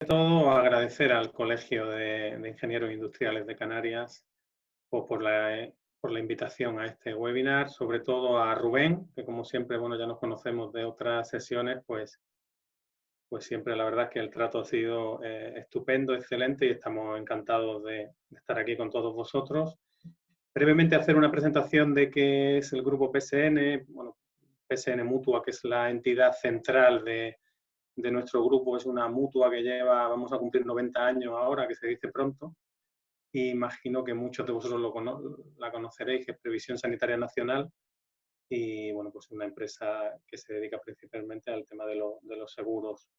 Todo, agradecer al Colegio de Ingenieros Industriales de Canarias pues, por la invitación a este webinar, sobre todo a Rubén, que como siempre, bueno, ya nos conocemos de otras sesiones, pues siempre la verdad es que el trato ha sido estupendo, excelente y estamos encantados de estar aquí con todos vosotros. Brevemente hacer una presentación de qué es el grupo PSN, bueno, PSN Mutua, que es la entidad central de nuestro grupo, es una mutua que vamos a cumplir 90 años ahora, que se dice pronto, y imagino que muchos de vosotros la conoceréis, que es Previsión Sanitaria Nacional, y bueno, pues es una empresa que se dedica principalmente al tema de los seguros.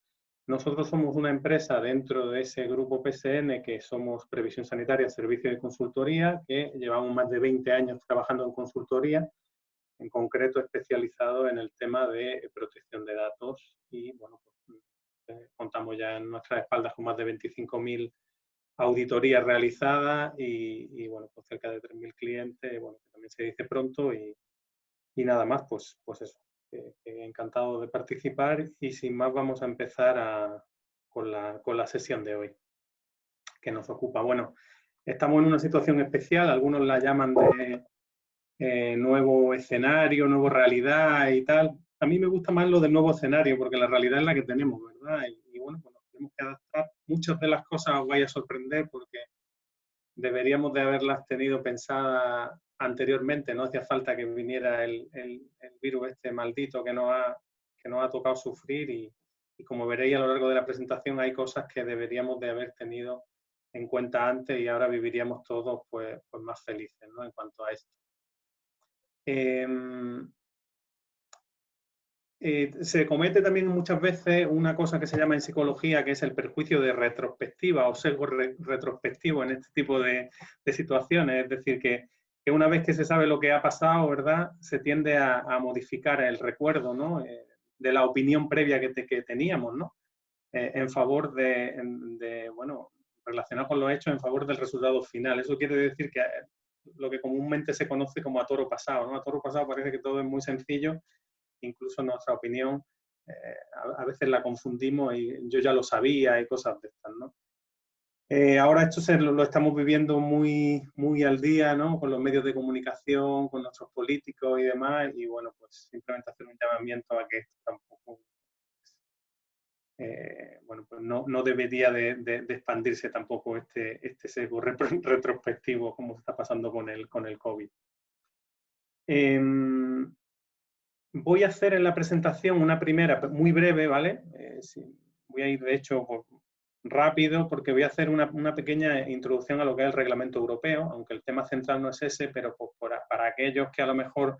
Nosotros somos una empresa dentro de ese grupo PSN que somos Previsión Sanitaria, Servicio de Consultoría, que llevamos más de 20 años trabajando en consultoría, en concreto especializado en el tema de protección de datos y bueno, pues, contamos ya en nuestras espaldas con más de 25.000 auditorías realizadas y bueno, pues cerca de 3.000 clientes, bueno, que también se dice pronto y nada más, pues eso, encantado de participar y sin más vamos a empezar con la sesión de hoy que nos ocupa. Bueno, estamos en una situación especial, algunos la llaman de nuevo escenario, nueva realidad y tal. A mí me gusta más lo del nuevo escenario porque la realidad es la que tenemos, ¿verdad? Y bueno, pues nos tenemos que adaptar. Muchas de las cosas os vais a sorprender porque deberíamos de haberlas tenido pensadas anteriormente. No hacía falta que viniera el virus este maldito que nos ha tocado sufrir y como veréis a lo largo de la presentación hay cosas que deberíamos de haber tenido en cuenta antes y ahora viviríamos todos pues más felices, ¿no? En cuanto a esto. Se comete también muchas veces una cosa que se llama en psicología, que es el perjuicio de retrospectiva o sesgo retrospectivo en este tipo de situaciones. Es decir, que una vez que se sabe lo que ha pasado, ¿verdad?, se tiende a modificar el recuerdo, ¿no?, de la opinión previa que teníamos, ¿no?, en favor bueno, relacionado con los hechos, en favor del resultado final. Eso quiere decir que lo que comúnmente se conoce como a toro pasado, ¿no? A toro pasado parece que todo es muy sencillo, incluso nuestra opinión a veces la confundimos y yo ya lo sabía y cosas de estas, ¿no? Ahora esto lo estamos viviendo muy, muy al día, ¿no? Con los medios de comunicación, con nuestros políticos y demás, y bueno, pues simplemente hacer un llamamiento a que esto tampoco, bueno, pues no debería de expandirse tampoco este sesgo retrospectivo como está pasando con el COVID. Voy a hacer en la presentación una primera, muy breve, ¿vale? Sí, voy a ir, de hecho, rápido, porque voy a hacer una pequeña introducción a lo que es el reglamento europeo, aunque el tema central no es ese, pero pues, para aquellos que a lo mejor,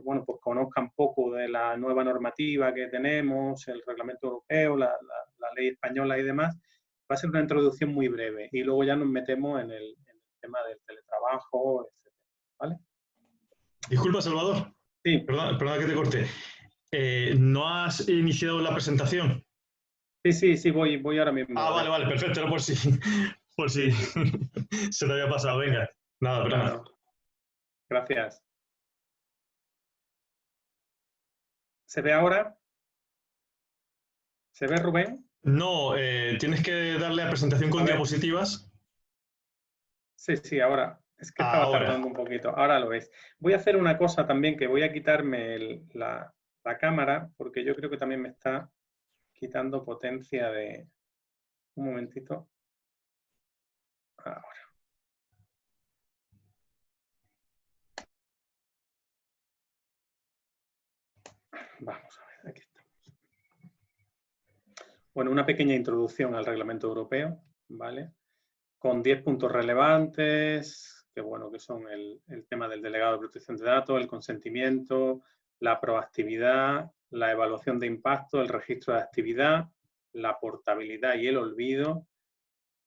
bueno, pues conozcan poco de la nueva normativa que tenemos, el reglamento europeo, la ley española y demás, va a ser una introducción muy breve, y luego ya nos metemos en el tema del teletrabajo, etc. ¿Vale? Disculpa, Salvador. Sí. Perdona que te corte. ¿No has iniciado la presentación? Sí, voy ahora mismo. Vale, perfecto. Era por si sí. Se te había pasado. Venga, nada, perdona. No. Gracias. ¿Se ve ahora? ¿Se ve, Rubén? No, tienes que darle a presentación con diapositivas. Sí, ahora. Es que estaba tardando un poquito. Ahora lo ves. Voy a hacer una cosa también, que voy a quitarme la cámara, porque yo creo que también me está quitando potencia de... Un momentito. Ahora. Vamos a ver, aquí estamos. Bueno, una pequeña introducción al reglamento europeo, ¿vale? Con 10 puntos relevantes, que bueno, que son el tema del delegado de protección de datos, el consentimiento, la proactividad, la evaluación de impacto, el registro de actividad, la portabilidad y el olvido,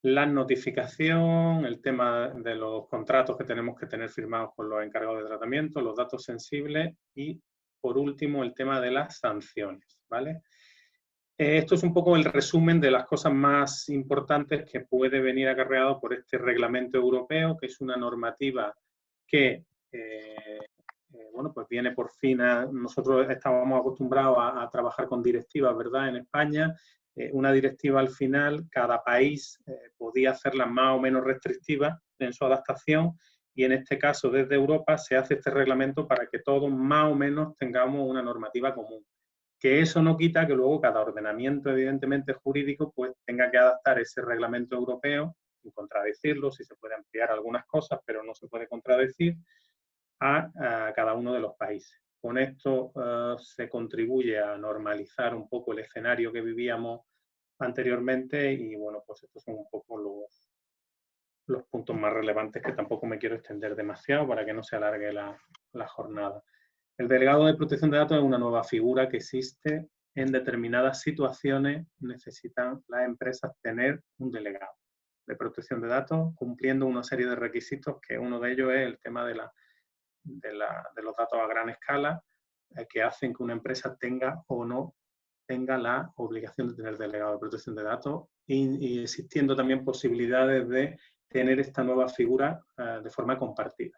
la notificación, el tema de los contratos que tenemos que tener firmados con los encargados de tratamiento, los datos sensibles y, por último, el tema de las sanciones, ¿vale? Esto es un poco el resumen de las cosas más importantes que puede venir acarreado por este reglamento europeo, que es una normativa que, bueno, pues viene por fin nosotros estábamos acostumbrados a trabajar con directivas, ¿verdad?, en España. una directiva al final, cada país podía hacerla más o menos restrictiva en su adaptación, y en este caso desde Europa se hace este reglamento para que todos más o menos tengamos una normativa común. Que eso no quita que luego cada ordenamiento, evidentemente jurídico, pues tenga que adaptar ese reglamento europeo, sin contradecirlo, si se puede ampliar algunas cosas, pero no se puede contradecir, a cada uno de los países. Con esto se contribuye a normalizar un poco el escenario que vivíamos anteriormente, y bueno, pues estos son un poco los puntos más relevantes, que tampoco me quiero extender demasiado para que no se alargue la jornada. El delegado de protección de datos es una nueva figura que existe. En determinadas situaciones necesitan las empresas tener un delegado de protección de datos cumpliendo una serie de requisitos, que uno de ellos es el tema de los datos a gran escala, que hacen que una empresa tenga o no tenga la obligación de tener delegado de protección de datos, y existiendo también posibilidades de tener esta nueva figura de forma compartida.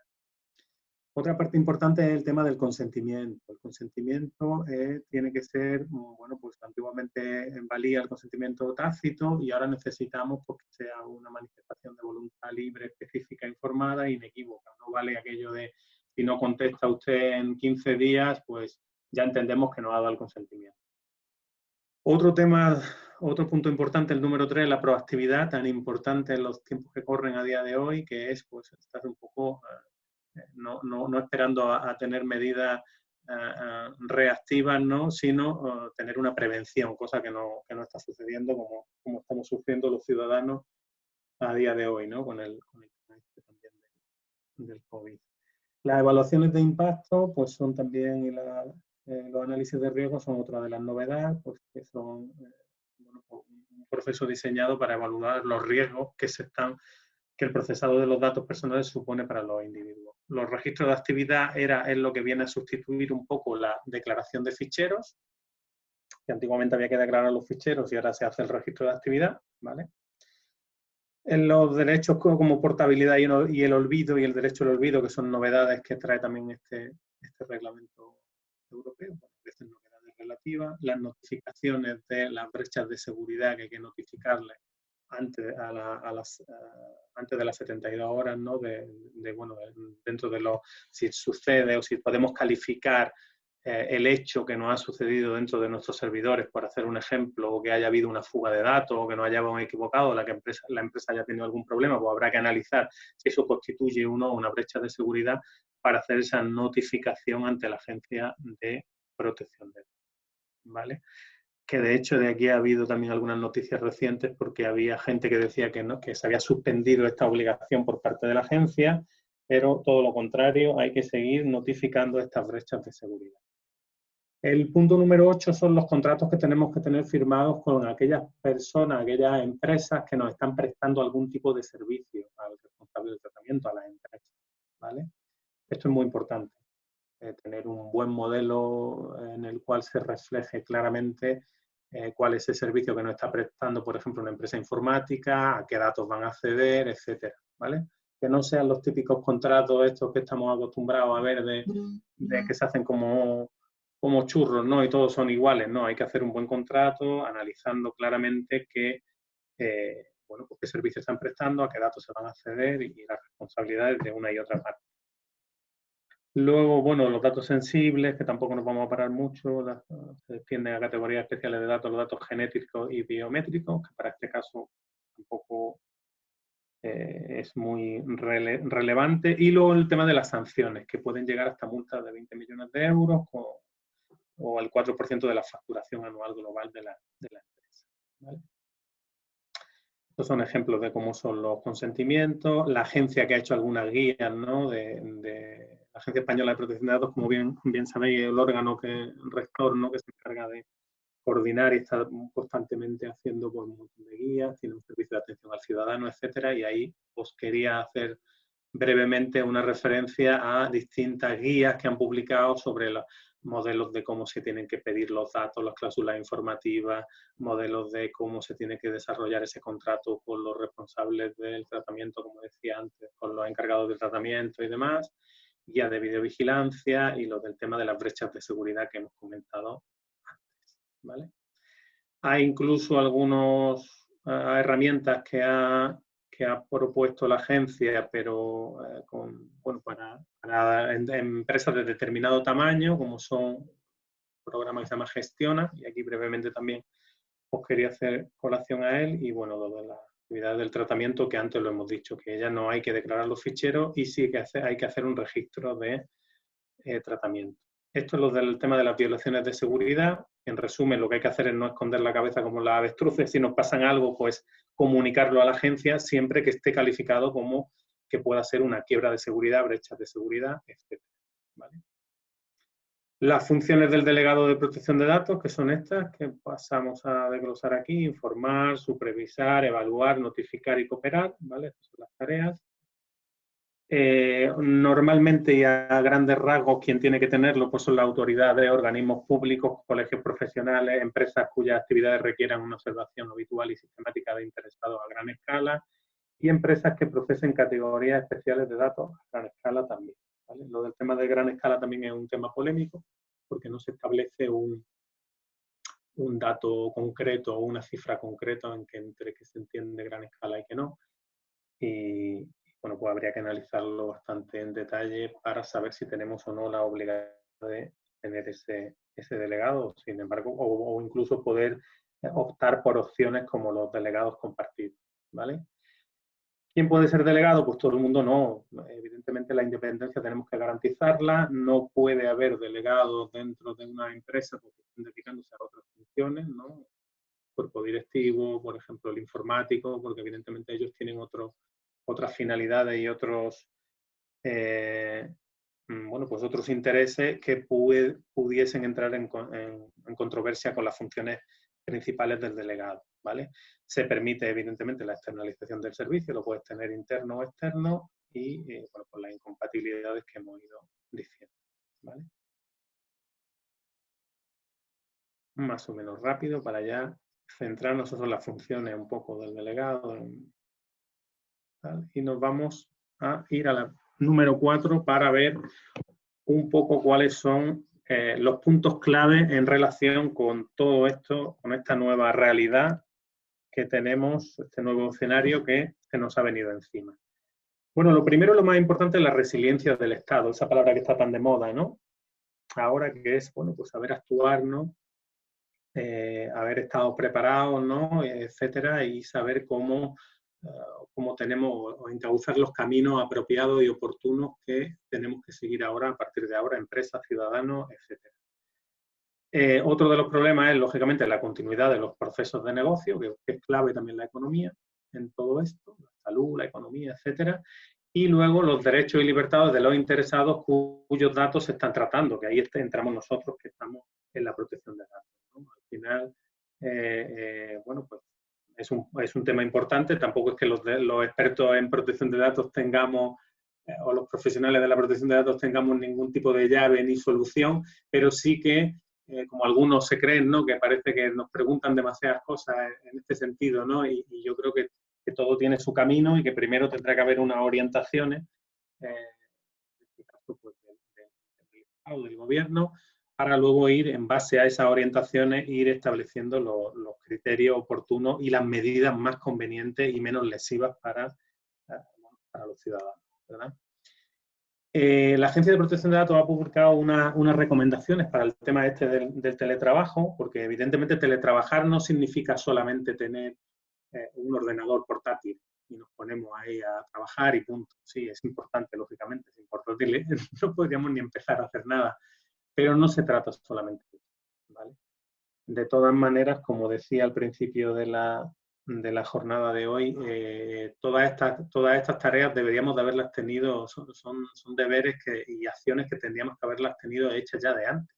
Otra parte importante es el tema del consentimiento. El consentimiento tiene que ser, bueno, pues antiguamente valía el consentimiento tácito, y ahora necesitamos pues, que sea una manifestación de voluntad libre, específica, informada e inequívoca. No vale aquello de, si no contesta usted en 15 días, pues ya entendemos que no ha dado el consentimiento. Otro tema, otro punto importante, el número 3, la proactividad, tan importante en los tiempos que corren a día de hoy, que es pues estar un poco no esperando a tener medidas reactivas, ¿no? Sino tener una prevención, cosa que no está sucediendo como estamos sufriendo los ciudadanos a día de hoy, ¿no? Con el tema este también del COVID. Las evaluaciones de impacto pues son también, y los análisis de riesgo son otra de las novedades, pues que son bueno, un proceso diseñado para evaluar los riesgos que el procesado de los datos personales supone para los individuos. Los registros de actividad es lo que viene a sustituir un poco la declaración de ficheros, que antiguamente había que declarar los ficheros y ahora se hace el registro de actividad, ¿vale? En los derechos como portabilidad y el olvido, y el derecho al olvido, que son novedades que trae también este reglamento europeo, bueno, a veces novedades relativas, las notificaciones de las brechas de seguridad que hay que notificarles antes de las 72 horas, ¿no? Bueno, dentro de si sucede o si podemos calificar el hecho que nos ha sucedido dentro de nuestros servidores, por hacer un ejemplo, o que haya habido una fuga de datos, o que nos hayamos equivocado, la empresa haya tenido algún problema, pues habrá que analizar si eso constituye o no una brecha de seguridad para hacer esa notificación ante la Agencia de Protección de Datos, ¿vale? Que de hecho de aquí ha habido también algunas noticias recientes, porque había gente que decía que no, que se había suspendido esta obligación por parte de la agencia, pero todo lo contrario, hay que seguir notificando estas brechas de seguridad. El punto número 8 son los contratos que tenemos que tener firmados con aquellas personas, aquellas empresas que nos están prestando algún tipo de servicio al responsable del tratamiento, a las empresas, ¿vale? Esto es muy importante, tener un buen modelo en el cual se refleje claramente cuál es el servicio que nos está prestando, por ejemplo, una empresa informática, a qué datos van a acceder, etcétera, ¿vale? Que no sean los típicos contratos estos que estamos acostumbrados a ver de que se hacen como churros, ¿no? Y todos son iguales, ¿no? Hay que hacer un buen contrato analizando claramente bueno, pues qué servicios están prestando, a qué datos se van a acceder y las responsabilidades de una y otra parte. Luego, bueno, los datos sensibles, que tampoco nos vamos a parar mucho, se extienden a categorías especiales de datos, los datos genéticos y biométricos, que para este caso tampoco es muy relevante. Y luego el tema de las sanciones, que pueden llegar hasta multas de 20 millones de euros o al 4% de la facturación anual global de la empresa, ¿vale? Estos son ejemplos de cómo son los consentimientos. La agencia que ha hecho algunas guías, ¿no? de la Agencia Española de Protección de Datos, como bien sabéis, el órgano rector, ¿no? Que se encarga de coordinar y está constantemente haciendo pues, un montón de guías, tiene un servicio de atención al ciudadano, etcétera, y ahí os quería hacer brevemente una referencia a distintas guías que han publicado sobre los modelos de cómo se tienen que pedir los datos, las cláusulas informativas, modelos de cómo se tiene que desarrollar ese contrato con los responsables del tratamiento, como decía antes, con los encargados del tratamiento y demás, guía de videovigilancia y lo del tema de las brechas de seguridad que hemos comentado antes, ¿vale? Hay incluso algunas herramientas que ha propuesto la agencia, pero bueno, para empresas de determinado tamaño, como son un programa que se llama Gestiona, y aquí brevemente también os quería hacer colación a él, y bueno, lo de las actividades del tratamiento, que antes lo hemos dicho, que ya no hay que declarar los ficheros y sí que hay que hacer un registro de tratamiento. Esto es lo del tema de las violaciones de seguridad. En resumen, lo que hay que hacer es no esconder la cabeza como las avestruces. Si nos pasan algo, pues comunicarlo a la agencia siempre que esté calificado como que pueda ser una quiebra de seguridad, brechas de seguridad, etc. ¿Vale? Las funciones del delegado de protección de datos, que son estas, que pasamos a desglosar aquí: informar, supervisar, evaluar, notificar y cooperar, ¿vale? Estas son las tareas. Normalmente y a grandes rasgos quien tiene que tenerlo pues son las autoridades, organismos públicos, colegios profesionales, empresas cuyas actividades requieran una observación habitual y sistemática de interesados a gran escala, y empresas que procesen categorías especiales de datos a gran escala también, ¿vale? Lo del tema de gran escala también es un tema polémico porque no se establece un dato concreto o una cifra concreta entre que se entiende gran escala y que no. Y bueno, pues habría que analizarlo bastante en detalle para saber si tenemos o no la obligación de tener ese delegado, sin embargo, o incluso poder optar por opciones como los delegados compartidos, ¿vale? ¿Quién puede ser delegado? Pues todo el mundo no. Evidentemente la independencia tenemos que garantizarla, no puede haber delegados dentro de una empresa porque estén dedicándose a otras funciones, ¿no? Cuerpo directivo, por ejemplo, el informático, porque evidentemente ellos tienen otras finalidades y otros, bueno, pues otros intereses que pudiesen entrar en controversia con las funciones principales del delegado, ¿vale? Se permite, evidentemente, la externalización del servicio, lo puedes tener interno o externo, y, bueno, pues las incompatibilidades que hemos ido diciendo, ¿vale? Más o menos rápido para ya centrarnos en las funciones un poco del delegado, ¿vale? Y nos vamos a ir a la número 4 para ver un poco cuáles son los puntos clave en relación con todo esto, con esta nueva realidad que tenemos, este nuevo escenario que se nos ha venido encima. Bueno, lo primero, lo más importante es la resiliencia del Estado, esa palabra que está tan de moda, ¿no? Ahora, que es, bueno, pues saber actuar, ¿no? Haber estado preparados, ¿no? Etcétera, y saber cómo tenemos o encauzar los caminos apropiados y oportunos que tenemos que seguir ahora, a partir de ahora, empresas, ciudadanos, etcétera. Otro de los problemas es, lógicamente, la continuidad de los procesos de negocio, que es clave también la economía en todo esto, la salud, la economía, etcétera. Y luego los derechos y libertades de los interesados cuyos datos se están tratando, que ahí entramos nosotros que estamos en la protección de datos, ¿no? Al final, bueno, pues es un tema importante. Tampoco es que los expertos en protección de datos tengamos, o los profesionales de la protección de datos tengamos ningún tipo de llave ni solución, pero sí que, como algunos se creen, ¿no? Que parece que nos preguntan demasiadas cosas en este sentido, ¿no? Y yo creo que todo tiene su camino y que primero tendrá que haber unas orientaciones, en este caso, pues, del Estado, del Gobierno, para luego ir, en base a esas orientaciones, ir estableciendo los criterios oportunos y las medidas más convenientes y menos lesivas para los ciudadanos, ¿verdad? La Agencia de Protección de Datos ha publicado unas recomendaciones para el tema este del teletrabajo, porque evidentemente teletrabajar no significa solamente tener un ordenador portátil y nos ponemos ahí a trabajar y punto. Sí, es importante, lógicamente, es importante. No podríamos ni empezar a hacer nada, pero no se trata solamente de eso, ¿vale? De todas maneras, como decía al principio de la jornada de hoy, todas estas tareas deberíamos de haberlas tenido, son deberes y acciones que tendríamos que haberlas tenido hechas ya de antes,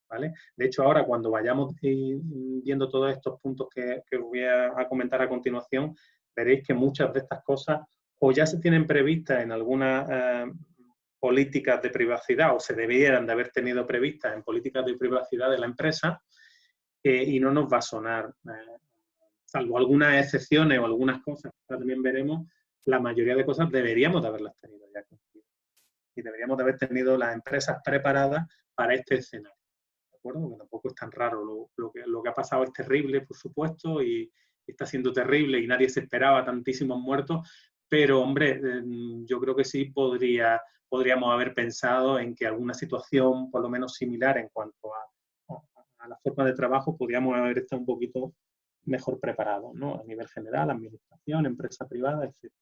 ¿vale? De hecho, ahora cuando vayamos viendo todos estos puntos que voy a comentar a continuación, veréis que muchas de estas cosas o ya se tienen previstas en algunas políticas de privacidad, o se debieran de haber tenido previstas en políticas de privacidad de la empresa, y no nos va a sonar, salvo algunas excepciones o algunas cosas que también veremos, la mayoría de cosas deberíamos de haberlas tenido ya. Y deberíamos de haber tenido las empresas preparadas para este escenario. acuerdo? Que tampoco es tan raro. Lo que ha pasado es terrible, por supuesto, y está siendo terrible y nadie se esperaba tantísimos muertos, pero, hombre, yo creo que sí podríamos haber pensado en que alguna situación, por lo menos similar en cuanto a la forma de trabajo, podríamos haber estado un poquito mejor preparados, ¿no? A nivel general, administración, empresa privada, etc.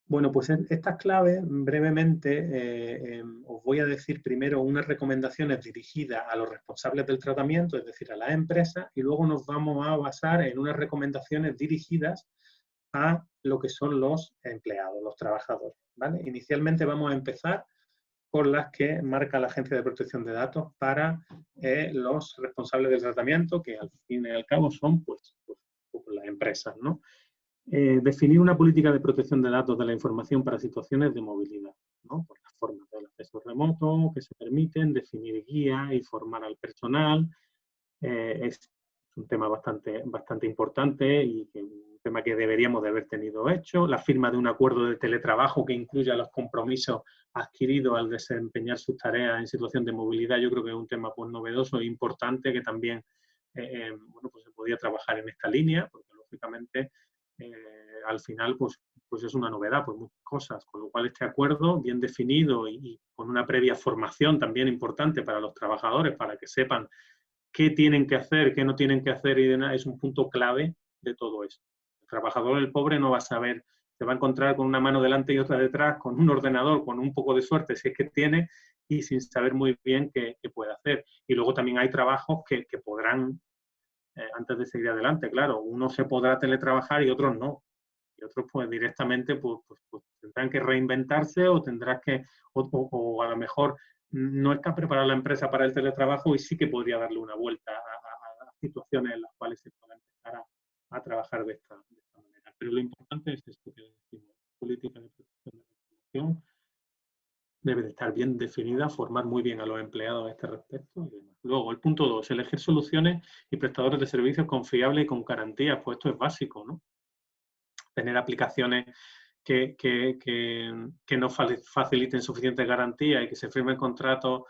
Bueno, pues estas claves, brevemente, os voy a decir primero unas recomendaciones dirigidas a los responsables del tratamiento, es decir, a las empresas, y luego nos vamos a basar en unas recomendaciones dirigidas a lo que son los empleados, los trabajadores, ¿vale? Inicialmente vamos a empezar por las que marca la Agencia de Protección de Datos para los responsables del tratamiento, que al fin y al cabo son pues las empresas, ¿no? Definir una política de protección de datos de la información para situaciones de movilidad, ¿no? Por las formas del acceso remoto que se permiten, definir guías y formar al personal. Es un tema bastante importante y un tema que deberíamos de haber tenido hecho. La firma de un acuerdo de teletrabajo que incluya los compromisos adquiridos al desempeñar sus tareas en situación de movilidad, yo creo que es un tema pues, novedoso e importante que también bueno, pues se podía trabajar en esta línea, porque lógicamente al final pues es una novedad, pues muchas cosas, con lo cual este acuerdo bien definido y con una previa formación también importante para los trabajadores, para que sepan qué tienen que hacer, qué no tienen que hacer y demás, es un punto clave de todo esto. El trabajador, el pobre, no va a saber, se va a encontrar con una mano delante y otra detrás, con un ordenador, con un poco de suerte, si es que tiene, y sin saber muy bien qué puede hacer. Y luego también hay trabajos que podrán, antes de seguir adelante, claro, uno se podrá teletrabajar y otros no. Y otros pues directamente pues tendrán que reinventarse o tendrás que, o a lo mejor no está preparada la empresa para el teletrabajo y sí que podría darle una vuelta a situaciones en las cuales se pueda empezar a trabajar de esta manera. Pero lo importante es esto que decimos, política de protección de la información debe de estar bien definida, formar muy bien a los empleados a este respecto y demás. Luego, el punto 2, elegir soluciones y prestadores de servicios confiables y con garantías, pues esto es básico, ¿no? Tener aplicaciones que nos faciliten suficientes garantías y que se firmen contratos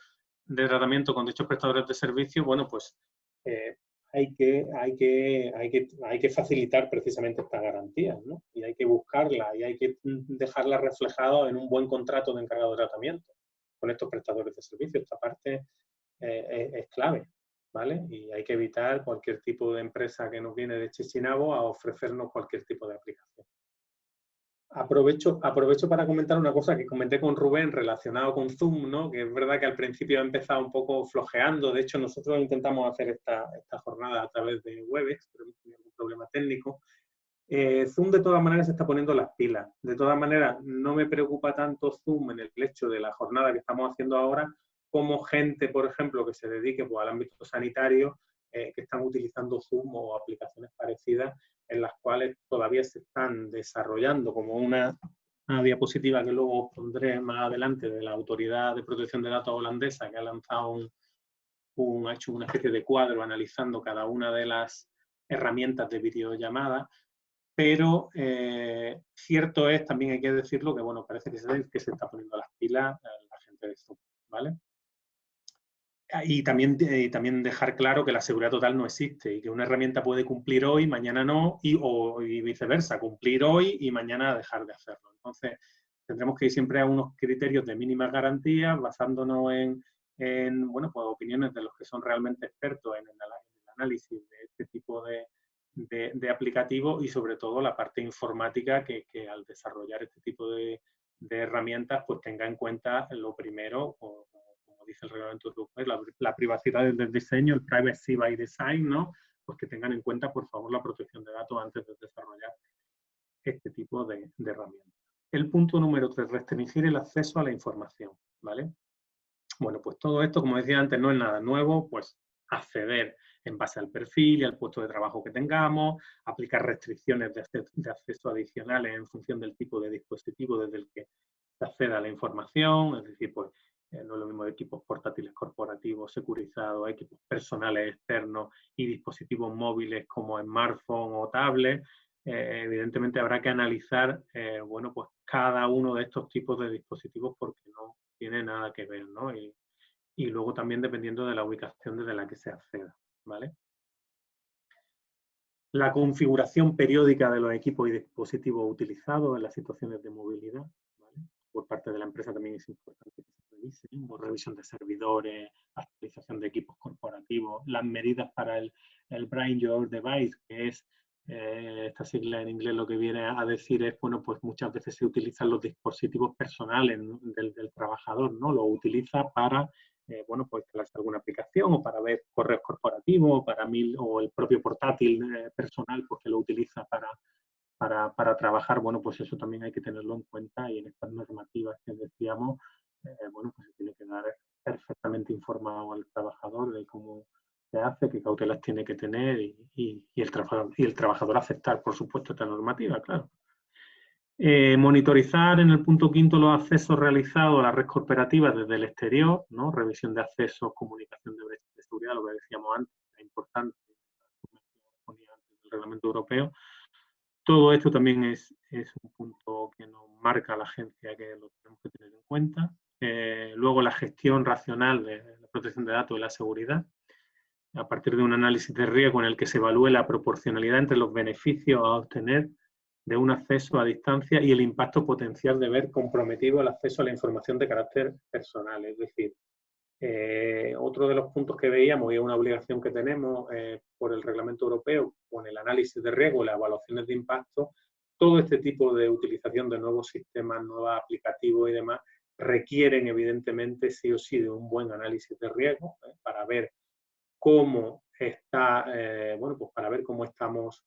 de tratamiento con dichos prestadores de servicios, bueno, pues hay que facilitar precisamente estas garantías, ¿no? Y hay que buscarlas y hay que dejarlas reflejadas en un buen contrato de encargado de tratamiento con estos prestadores de servicios. Esta parte es clave, ¿vale? Y hay que evitar cualquier tipo de empresa que nos viene de Chichinabo a ofrecernos cualquier tipo de aplicación. Aprovecho para comentar una cosa que comenté con Rubén relacionado con Zoom, ¿no? Que es verdad que al principio ha empezado un poco flojeando. De hecho, nosotros intentamos hacer esta jornada a través de Webex, pero hemos tenido algún problema técnico. Zoom de todas maneras se está poniendo las pilas. De todas maneras, no me preocupa tanto Zoom en el hecho de la jornada que estamos haciendo ahora como gente, por ejemplo, que se dedique pues, al ámbito sanitario, que están utilizando Zoom o aplicaciones parecidas en las cuales todavía se están desarrollando, como una diapositiva que luego os pondré más adelante de la Autoridad de Protección de Datos holandesa, que ha lanzado ha hecho una especie de cuadro analizando cada una de las herramientas de videollamada, pero cierto es, también hay que decirlo, que bueno, parece que se está poniendo las pilas la gente de Zoom, ¿vale? Y también dejar claro que la seguridad total no existe y que una herramienta puede cumplir hoy, mañana no, y viceversa, cumplir hoy y mañana dejar de hacerlo. Entonces, tendremos que ir siempre a unos criterios de mínimas garantías, basándonos en bueno, pues opiniones de los que son realmente expertos en el análisis de este tipo de aplicativos y sobre todo la parte informática que al desarrollar este tipo de herramientas pues tenga en cuenta lo primero, como dice el reglamento europeo, la privacidad del diseño, el privacy by design, ¿no? Pues que tengan en cuenta, por favor, la protección de datos antes de desarrollar este tipo de herramientas. El punto número 3, restringir el acceso a la información, ¿vale? Bueno, pues todo esto, como decía antes, no es nada nuevo, pues acceder en base al perfil y al puesto de trabajo que tengamos, aplicar restricciones de acceso adicionales en función del tipo de dispositivo desde el que se acceda a la información, es decir, pues no es lo mismo de equipos portátiles corporativos securizados, equipos personales externos y dispositivos móviles como smartphone o tablet. Evidentemente habrá que analizar bueno, pues cada uno de estos tipos de dispositivos porque no tiene nada que ver, ¿no? Y y luego también dependiendo de la ubicación desde la que se acceda, ¿vale? La configuración periódica de los equipos y dispositivos utilizados en las situaciones de movilidad, ¿vale? Por parte de la empresa también es importante que se revise, revisión de servidores, actualización de equipos corporativos, las medidas para el Bring Your Device, que es esta sigla en inglés, lo que viene a decir es, bueno, pues muchas veces se utilizan los dispositivos personales del trabajador, ¿no? Lo utiliza para bueno, pues instalarse alguna aplicación o para ver correos corporativos, o el propio portátil personal, pues que lo utiliza para trabajar. Bueno, pues eso también hay que tenerlo en cuenta y en estas normativas que decíamos, bueno, pues se tiene que dar perfectamente informado al trabajador de cómo se hace, qué cautelas tiene que tener y el trabajador aceptar, por supuesto, esta normativa, claro. Monitorizar en el punto quinto los accesos realizados a la red cooperativa desde el exterior, ¿no? Revisión de accesos, comunicación de brechas de seguridad, lo que decíamos antes, es importante, el reglamento europeo. Todo esto también es un punto que nos marca la agencia que lo tenemos que tener en cuenta. Luego la gestión racional de la protección de datos y la seguridad, a partir de un análisis de riesgo en el que se evalúe la proporcionalidad entre los beneficios a obtener de un acceso a distancia y el impacto potencial de ver comprometido el acceso a la información de carácter personal. Es decir, otro de los puntos que veíamos y es una obligación que tenemos por el reglamento europeo con el análisis de riesgo y las evaluaciones de impacto, todo este tipo de utilización de nuevos sistemas, nuevos aplicativos y demás requieren evidentemente sí o sí de un buen análisis de riesgo para ver cómo está, bueno, pues para ver cómo estamos,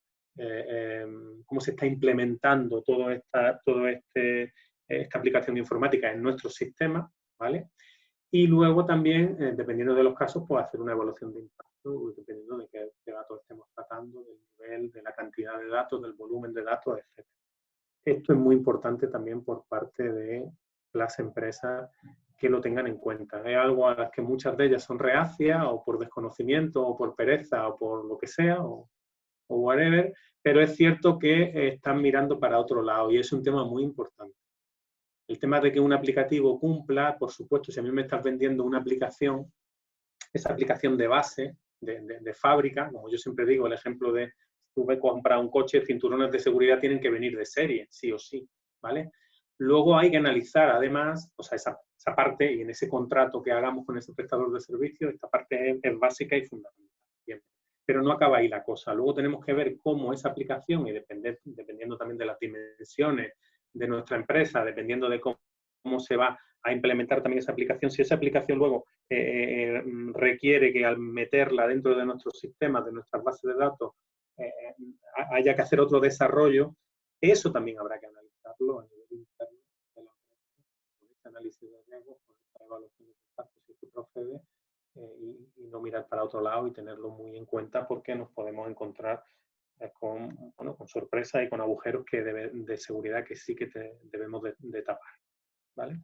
cómo se está implementando esta aplicación informática en nuestro sistema, ¿vale? Y luego también, dependiendo de los casos, pues hacer una evaluación de impacto, dependiendo de qué datos estemos tratando, del nivel, de la cantidad de datos, del volumen de datos, etc. Esto es muy importante también por parte de las empresas que lo tengan en cuenta. Es algo a las que muchas de ellas son reacias o por desconocimiento o por pereza o por lo que sea o whatever, pero es cierto que están mirando para otro lado y es un tema muy importante. El tema de que un aplicativo cumpla, por supuesto, si a mí me estás vendiendo una aplicación, esa aplicación de base, de fábrica, como yo siempre digo, el ejemplo de tú ves comprar un coche, cinturones de seguridad tienen que venir de serie, sí o sí, ¿vale? Luego hay que analizar, además, o sea, esa parte y en ese contrato que hagamos con ese prestador de servicios, esta parte es básica y fundamental. Bien. Pero no acaba ahí la cosa. Luego tenemos que ver cómo esa aplicación, y dependiendo también de las dimensiones de nuestra empresa, dependiendo de cómo se va a implementar también esa aplicación, si esa aplicación luego requiere que al meterla dentro de nuestros sistemas, de nuestras bases de datos, haya que hacer otro desarrollo, eso también habrá que analizarlo a nivel interno de la empresa, con este análisis de riesgos, con esta evaluación de impacto si se procede, y no mirar para otro lado y tenerlo muy en cuenta porque nos podemos encontrar con sorpresas y con agujeros de seguridad que sí que debemos de tapar, ¿vale?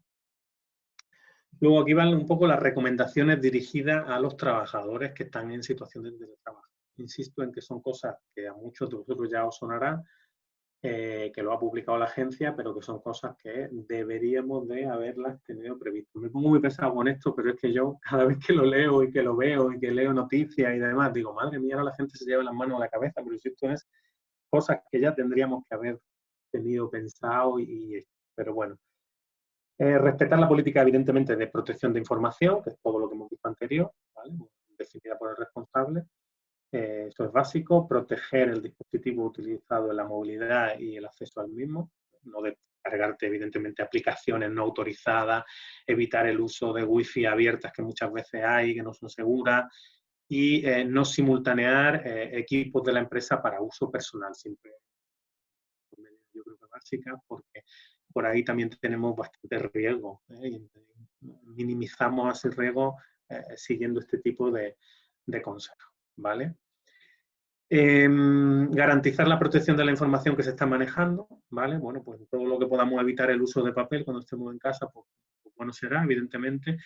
Luego aquí van un poco las recomendaciones dirigidas a los trabajadores que están en situaciones de trabajo. Insisto en que son cosas que a muchos de vosotros ya os sonará, que lo ha publicado la agencia, pero que son cosas que deberíamos de haberlas tenido previsto. Me pongo muy pesado con esto, pero es que yo cada vez que lo leo y que lo veo y que leo noticias y demás, digo, madre mía, ahora la gente se lleva las manos a la cabeza, pero si esto es cosas que ya tendríamos que haber tenido pensado, pero bueno. Respetar la política, evidentemente, de protección de información, que es todo lo que hemos visto anterior, ¿vale? Definida por el responsable. Eso es básico. Proteger el dispositivo utilizado en la movilidad y el acceso al mismo. No descargarte, evidentemente, aplicaciones no autorizadas. Evitar el uso de wifi abiertas que muchas veces hay, que no son seguras. Y no simultanear equipos de la empresa para uso personal. Siempre, yo creo que básica, porque por ahí también tenemos bastante riesgo. Minimizamos ese riesgo siguiendo este tipo de consejos, ¿vale? Garantizar la protección de la información que se está manejando, ¿vale? Bueno, pues todo lo que podamos evitar el uso de papel cuando estemos en casa, pues bueno será, evidentemente.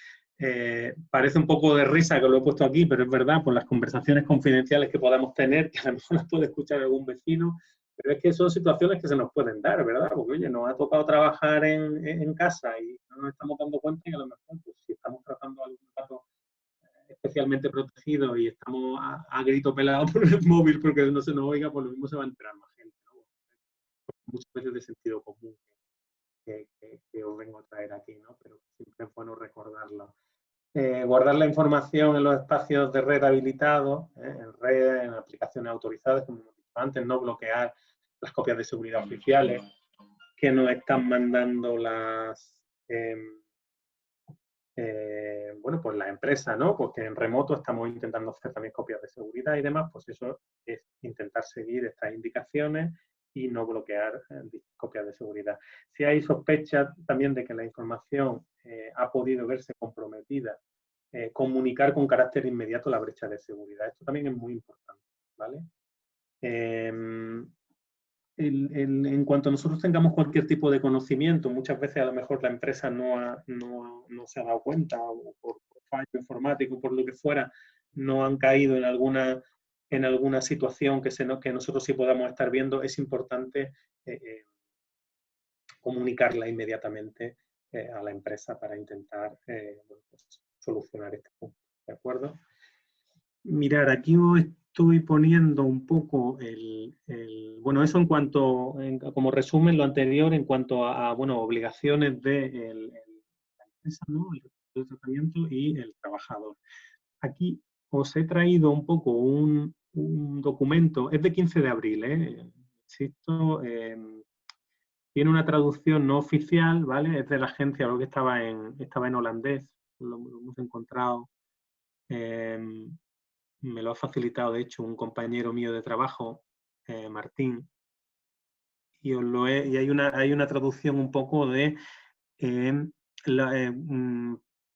Parece un poco de risa que lo he puesto aquí, pero es verdad, por las conversaciones confidenciales que podamos tener, que a lo mejor las puede escuchar algún vecino, pero es que son situaciones que se nos pueden dar, ¿verdad? Porque, oye, nos ha tocado trabajar en casa y no nos estamos dando cuenta que a lo mejor, pues, si estamos tratando algún dato especialmente protegidos y estamos a grito pelado por el móvil porque no se nos oiga, pues lo mismo se va a enterar más gente, ¿no? Muchas veces de sentido común que os vengo a traer aquí, ¿no? Pero siempre es bueno recordarlo. Guardar la información en los espacios de red habilitados, en red, en aplicaciones autorizadas, como hemos dicho antes, no bloquear las copias de seguridad oficiales que nos están mandando bueno, pues la empresa, ¿no? Porque en remoto estamos intentando hacer también copias de seguridad y demás, pues eso es intentar seguir estas indicaciones y no bloquear copias de seguridad. Si hay sospechas también de que la información ha podido verse comprometida, comunicar con carácter inmediato la brecha de seguridad. Esto también es muy importante, ¿vale? En cuanto nosotros tengamos cualquier tipo de conocimiento, muchas veces a lo mejor la empresa no se ha dado cuenta o por fallo informático, por lo que fuera, no han caído en alguna situación que nosotros sí podamos estar viendo, es importante comunicarla inmediatamente a la empresa para intentar bueno, pues, solucionar este punto, ¿de acuerdo? Mirar, aquí os estoy poniendo un poco bueno, eso en cuanto, como resumen lo anterior, en cuanto a bueno, obligaciones de la empresa, ¿no? El tratamiento y el trabajador. Aquí os he traído un poco un documento, es de 15 de abril, insisto, tiene una traducción no oficial, ¿vale? Es de la agencia, lo que estaba en holandés, lo hemos encontrado. Me lo ha facilitado, de hecho, un compañero mío de trabajo, Martín, y hay una traducción un poco de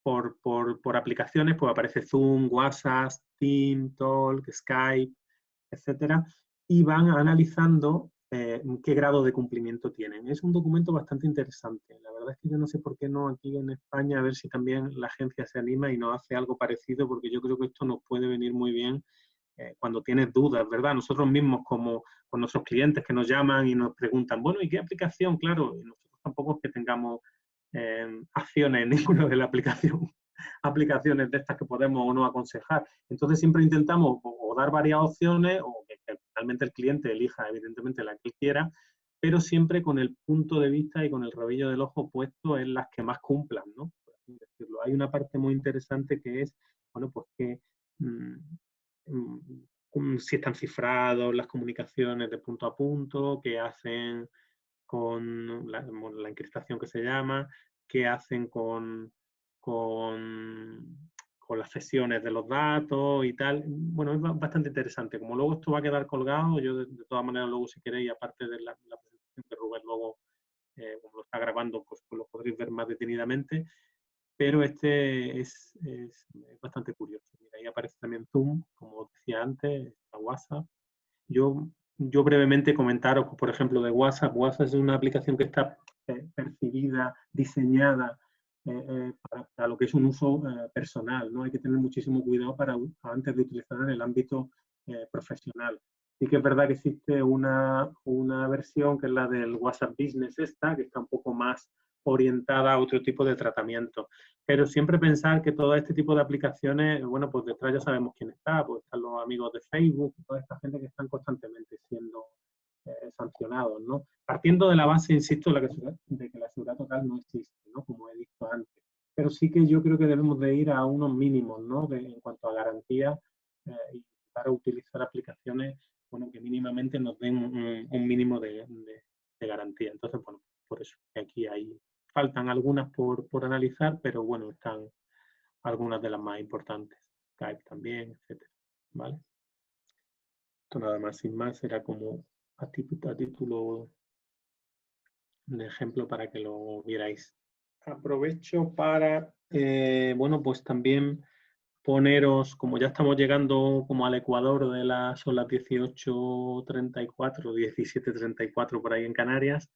por aplicaciones, pues aparece Zoom, WhatsApp, Team, Talk, Skype, etcétera, y van analizando qué grado de cumplimiento tienen. Es un documento bastante interesante. La verdad es que yo no sé por qué no aquí en España, a ver si también la agencia se anima y nos hace algo parecido, porque yo creo que esto nos puede venir muy bien cuando tienes dudas, ¿verdad? Nosotros mismos, como con nuestros clientes que nos llaman y nos preguntan, bueno, ¿y qué aplicación? Claro, y nosotros tampoco es que tengamos acciones en ninguna de las aplicaciones de estas que podemos o no aconsejar. Entonces siempre intentamos o dar varias opciones o que finalmente el cliente elija evidentemente la que él quiera, pero siempre con el punto de vista y con el rabillo del ojo puesto en las que más cumplan, ¿no? Por así decirlo. Hay una parte muy interesante que es, bueno, pues que si están cifrados las comunicaciones de punto a punto, qué hacen con la encriptación que se llama, qué hacen con las sesiones de los datos y tal. Bueno, es bastante interesante. Como luego esto va a quedar colgado, yo de todas maneras luego si queréis, aparte de la presentación que Rubén luego, como lo está grabando, pues lo podréis ver más detenidamente. Pero este es bastante curioso. Mira, ahí aparece también Zoom, como decía antes, está WhatsApp. Yo brevemente comentaros, por ejemplo, de WhatsApp. WhatsApp es una aplicación que está percibida, diseñada para lo que es un uso personal, ¿no? Hay que tener muchísimo cuidado antes de utilizarla en el ámbito profesional. Sí que es verdad que existe una versión que es la del WhatsApp Business que está un poco más orientada a otro tipo de tratamiento. Pero siempre pensar que todo este tipo de aplicaciones, bueno, pues detrás ya sabemos quién está, pues están los amigos de Facebook, toda esta gente que están constantemente siendo sancionados, ¿no? Partiendo de la base, insisto, de que la seguridad total no existe, ¿no? Como he dicho antes. Pero sí que yo creo que debemos de ir a unos mínimos, ¿no? En cuanto a garantía y para utilizar aplicaciones, bueno, que mínimamente nos den un mínimo de garantía. Entonces, bueno, por eso aquí faltan algunas por analizar, pero bueno, están algunas de las más importantes. Skype también, etcétera, ¿vale? Esto nada más, sin más, era como a título de ejemplo para que lo vierais. Aprovecho para, bueno, pues también poneros, como ya estamos llegando como al ecuador son las 18:34, 17:34 por ahí en Canarias,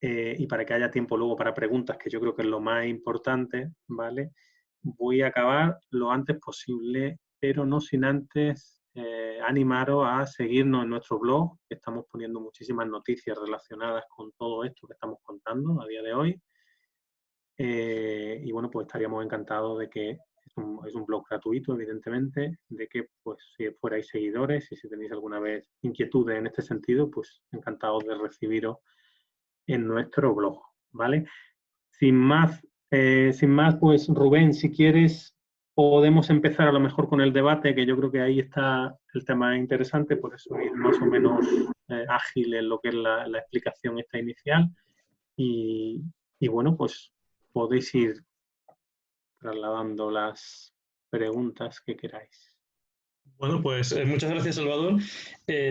y para que haya tiempo luego para preguntas, que yo creo que es lo más importante, ¿vale? Voy a acabar lo antes posible, pero no sin antes animaros a seguirnos en nuestro blog, que estamos poniendo muchísimas noticias relacionadas con todo esto que estamos contando a día de hoy. Y bueno, pues estaríamos encantados de que es un blog gratuito, evidentemente, de que pues si fuerais seguidores y si tenéis alguna vez inquietudes en este sentido, pues encantados de recibiros en nuestro blog, ¿vale? Sin más, pues Rubén, si quieres, podemos empezar a lo mejor con el debate, que yo creo que ahí está el tema interesante, por eso ir más o menos ágil en lo que es la explicación esta inicial. Y bueno, pues podéis ir trasladando las preguntas que queráis. Bueno, pues muchas gracias, Salvador.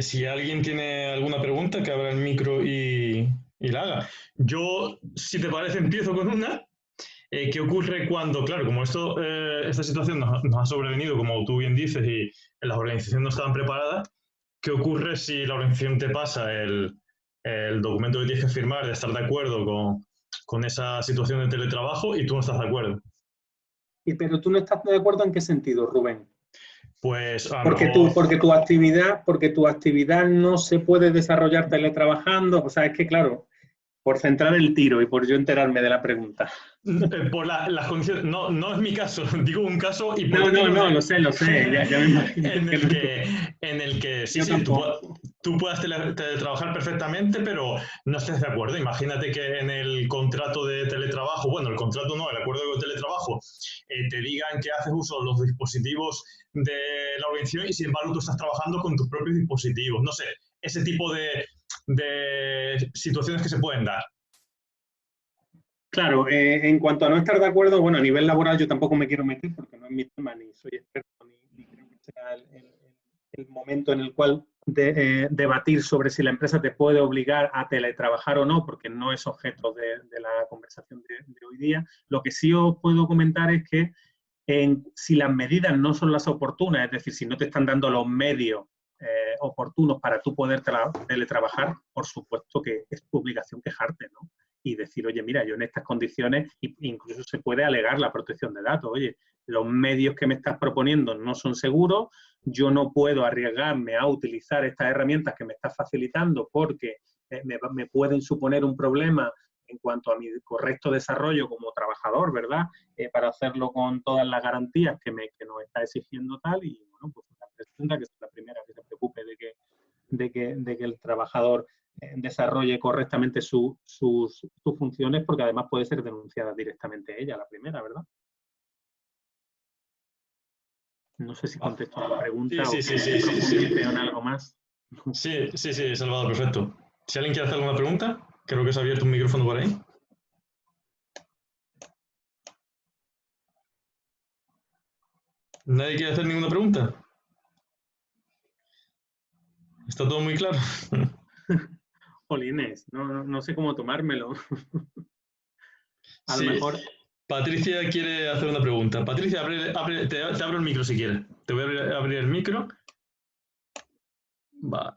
Si alguien tiene alguna pregunta, que abra el micro y la haga. Yo, si te parece, empiezo con una. ¿Qué ocurre cuando, claro, como esta situación nos ha sobrevenido, como tú bien dices, y las organizaciones no estaban preparadas? ¿Qué ocurre si la organización te pasa el documento que tienes que firmar de estar de acuerdo con esa situación de teletrabajo y tú no estás de acuerdo? Pero tú no estás de acuerdo en qué sentido, Rubén. Pues a lo mejor... Porque tu actividad no se puede desarrollar teletrabajando. O sea, es que claro, por centrar el tiro y por yo enterarme de la pregunta. Por las condiciones, no es mi caso, digo un caso No, hipotético lo sé, ya me imagino. en el que sí, Yo tampoco. tú puedas teletrabajar perfectamente, pero no estés de acuerdo. Imagínate que en el contrato de teletrabajo, bueno, el contrato no, el acuerdo de teletrabajo, te digan que haces uso de los dispositivos de la organización y sin embargo tú estás trabajando con tus propios dispositivos. No sé, ese tipo de situaciones que se pueden dar. Claro, en cuanto a no estar de acuerdo, bueno, a nivel laboral yo tampoco me quiero meter porque no es mi tema, ni soy experto, ni creo que sea el momento en el cual debatir sobre si la empresa te puede obligar a teletrabajar o no, porque no es objeto de la conversación de hoy día. Lo que sí os puedo comentar es que si las medidas no son las oportunas, es decir, si no te están dando los medios oportunos para tú poder teletrabajar, por supuesto que es tu obligación quejarte, ¿no? Y decir, oye, mira, yo en estas condiciones, incluso se puede alegar la protección de datos, oye, los medios que me estás proponiendo no son seguros, yo no puedo arriesgarme a utilizar estas herramientas que me estás facilitando porque me pueden suponer un problema en cuanto a mi correcto desarrollo como trabajador, ¿verdad? Para hacerlo con todas las garantías que nos está exigiendo tal, y bueno, pues la empresa tendrá que ser la primera que se preocupe de que el trabajador desarrolle correctamente sus funciones, porque además puede ser denunciada directamente ella, la primera, ¿verdad? No sé si contesto a la pregunta Sí, o sí. en algo más. Sí, Salvador, perfecto. Si alguien quiere hacer alguna pregunta, creo que se ha abierto un micrófono por ahí. ¿Nadie quiere hacer ninguna pregunta? ¿Está todo muy claro? Jolines, no sé cómo tomármelo. A lo Sí. mejor. Patricia quiere hacer una pregunta. Patricia, te abro el micro si quieres. Te voy a abrir el micro. Vale.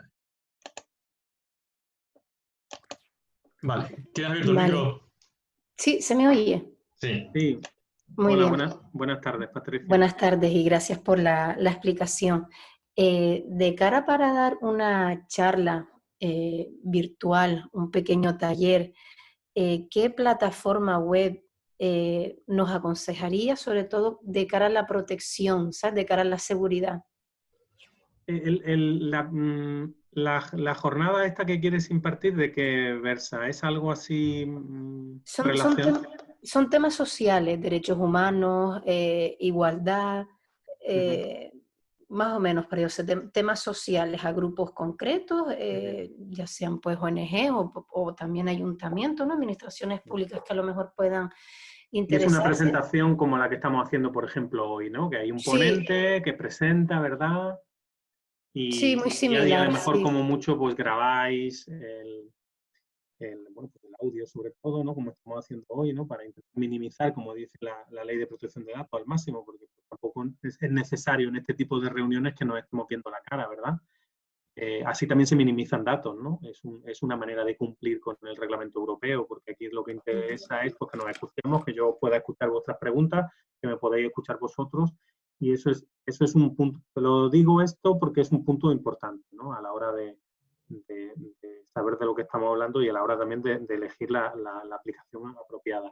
¿Tienes abierto el micro? Sí, ¿se me oye? Sí. Muy Hola, bien. buenas tardes, Patricia. Buenas tardes y gracias por la explicación. De cara para dar una charla virtual, un pequeño taller, ¿qué plataforma web nos aconsejaría, sobre todo de cara a la protección, ¿sabes? De cara a la seguridad? La jornada esta que quieres impartir, ¿de qué versa? ¿Es algo así relacionado? Son temas sociales, derechos humanos, igualdad, más o menos, pero temas sociales a grupos concretos, ya sean pues ONG o también ayuntamientos, ¿no? Administraciones públicas que a lo mejor puedan Y es una interesarse. presentación como la que estamos haciendo, por ejemplo, hoy, ¿no? Que hay un Sí, ponente que presenta, ¿verdad? sí, muy Y a lo similar, mejor sí. como mucho pues grabáis bueno, pues el audio sobre todo, ¿no? Como estamos haciendo hoy, ¿no? Para intentar minimizar, como dice la ley de protección de datos, al máximo, porque tampoco es necesario en este tipo de reuniones que nos estemos viendo la cara, ¿verdad? Así también se minimizan datos, ¿no? Es una manera de cumplir con el reglamento europeo, porque aquí lo que interesa es pues, que nos escuchemos, que yo pueda escuchar vuestras preguntas, que me podáis escuchar vosotros, y eso es un punto. Lo digo esto porque es un punto importante, ¿no? A la hora de saber de lo que estamos hablando y a la hora también de elegir la aplicación apropiada.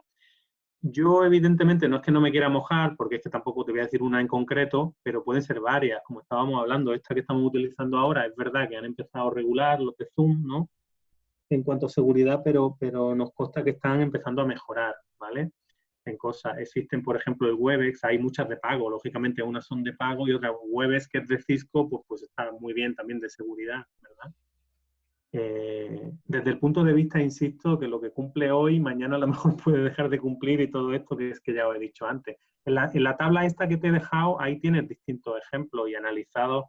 Yo, evidentemente, no es que no me quiera mojar, porque es que tampoco te voy a decir una en concreto, pero pueden ser varias, como estábamos hablando. Esta que estamos utilizando ahora, es verdad que han empezado a regular los de Zoom, ¿no? En cuanto a seguridad, pero nos consta que están empezando a mejorar, ¿vale? En cosas. Existen, por ejemplo, el Webex, hay muchas de pago, lógicamente unas son de pago y otras Webex, que es de Cisco, pues está muy bien también de seguridad, ¿verdad? Desde el punto de vista, insisto, que lo que cumple hoy, mañana a lo mejor puede dejar de cumplir y todo esto que es que ya os he dicho antes. En la tabla esta que te he dejado, ahí tienes distintos ejemplos y analizados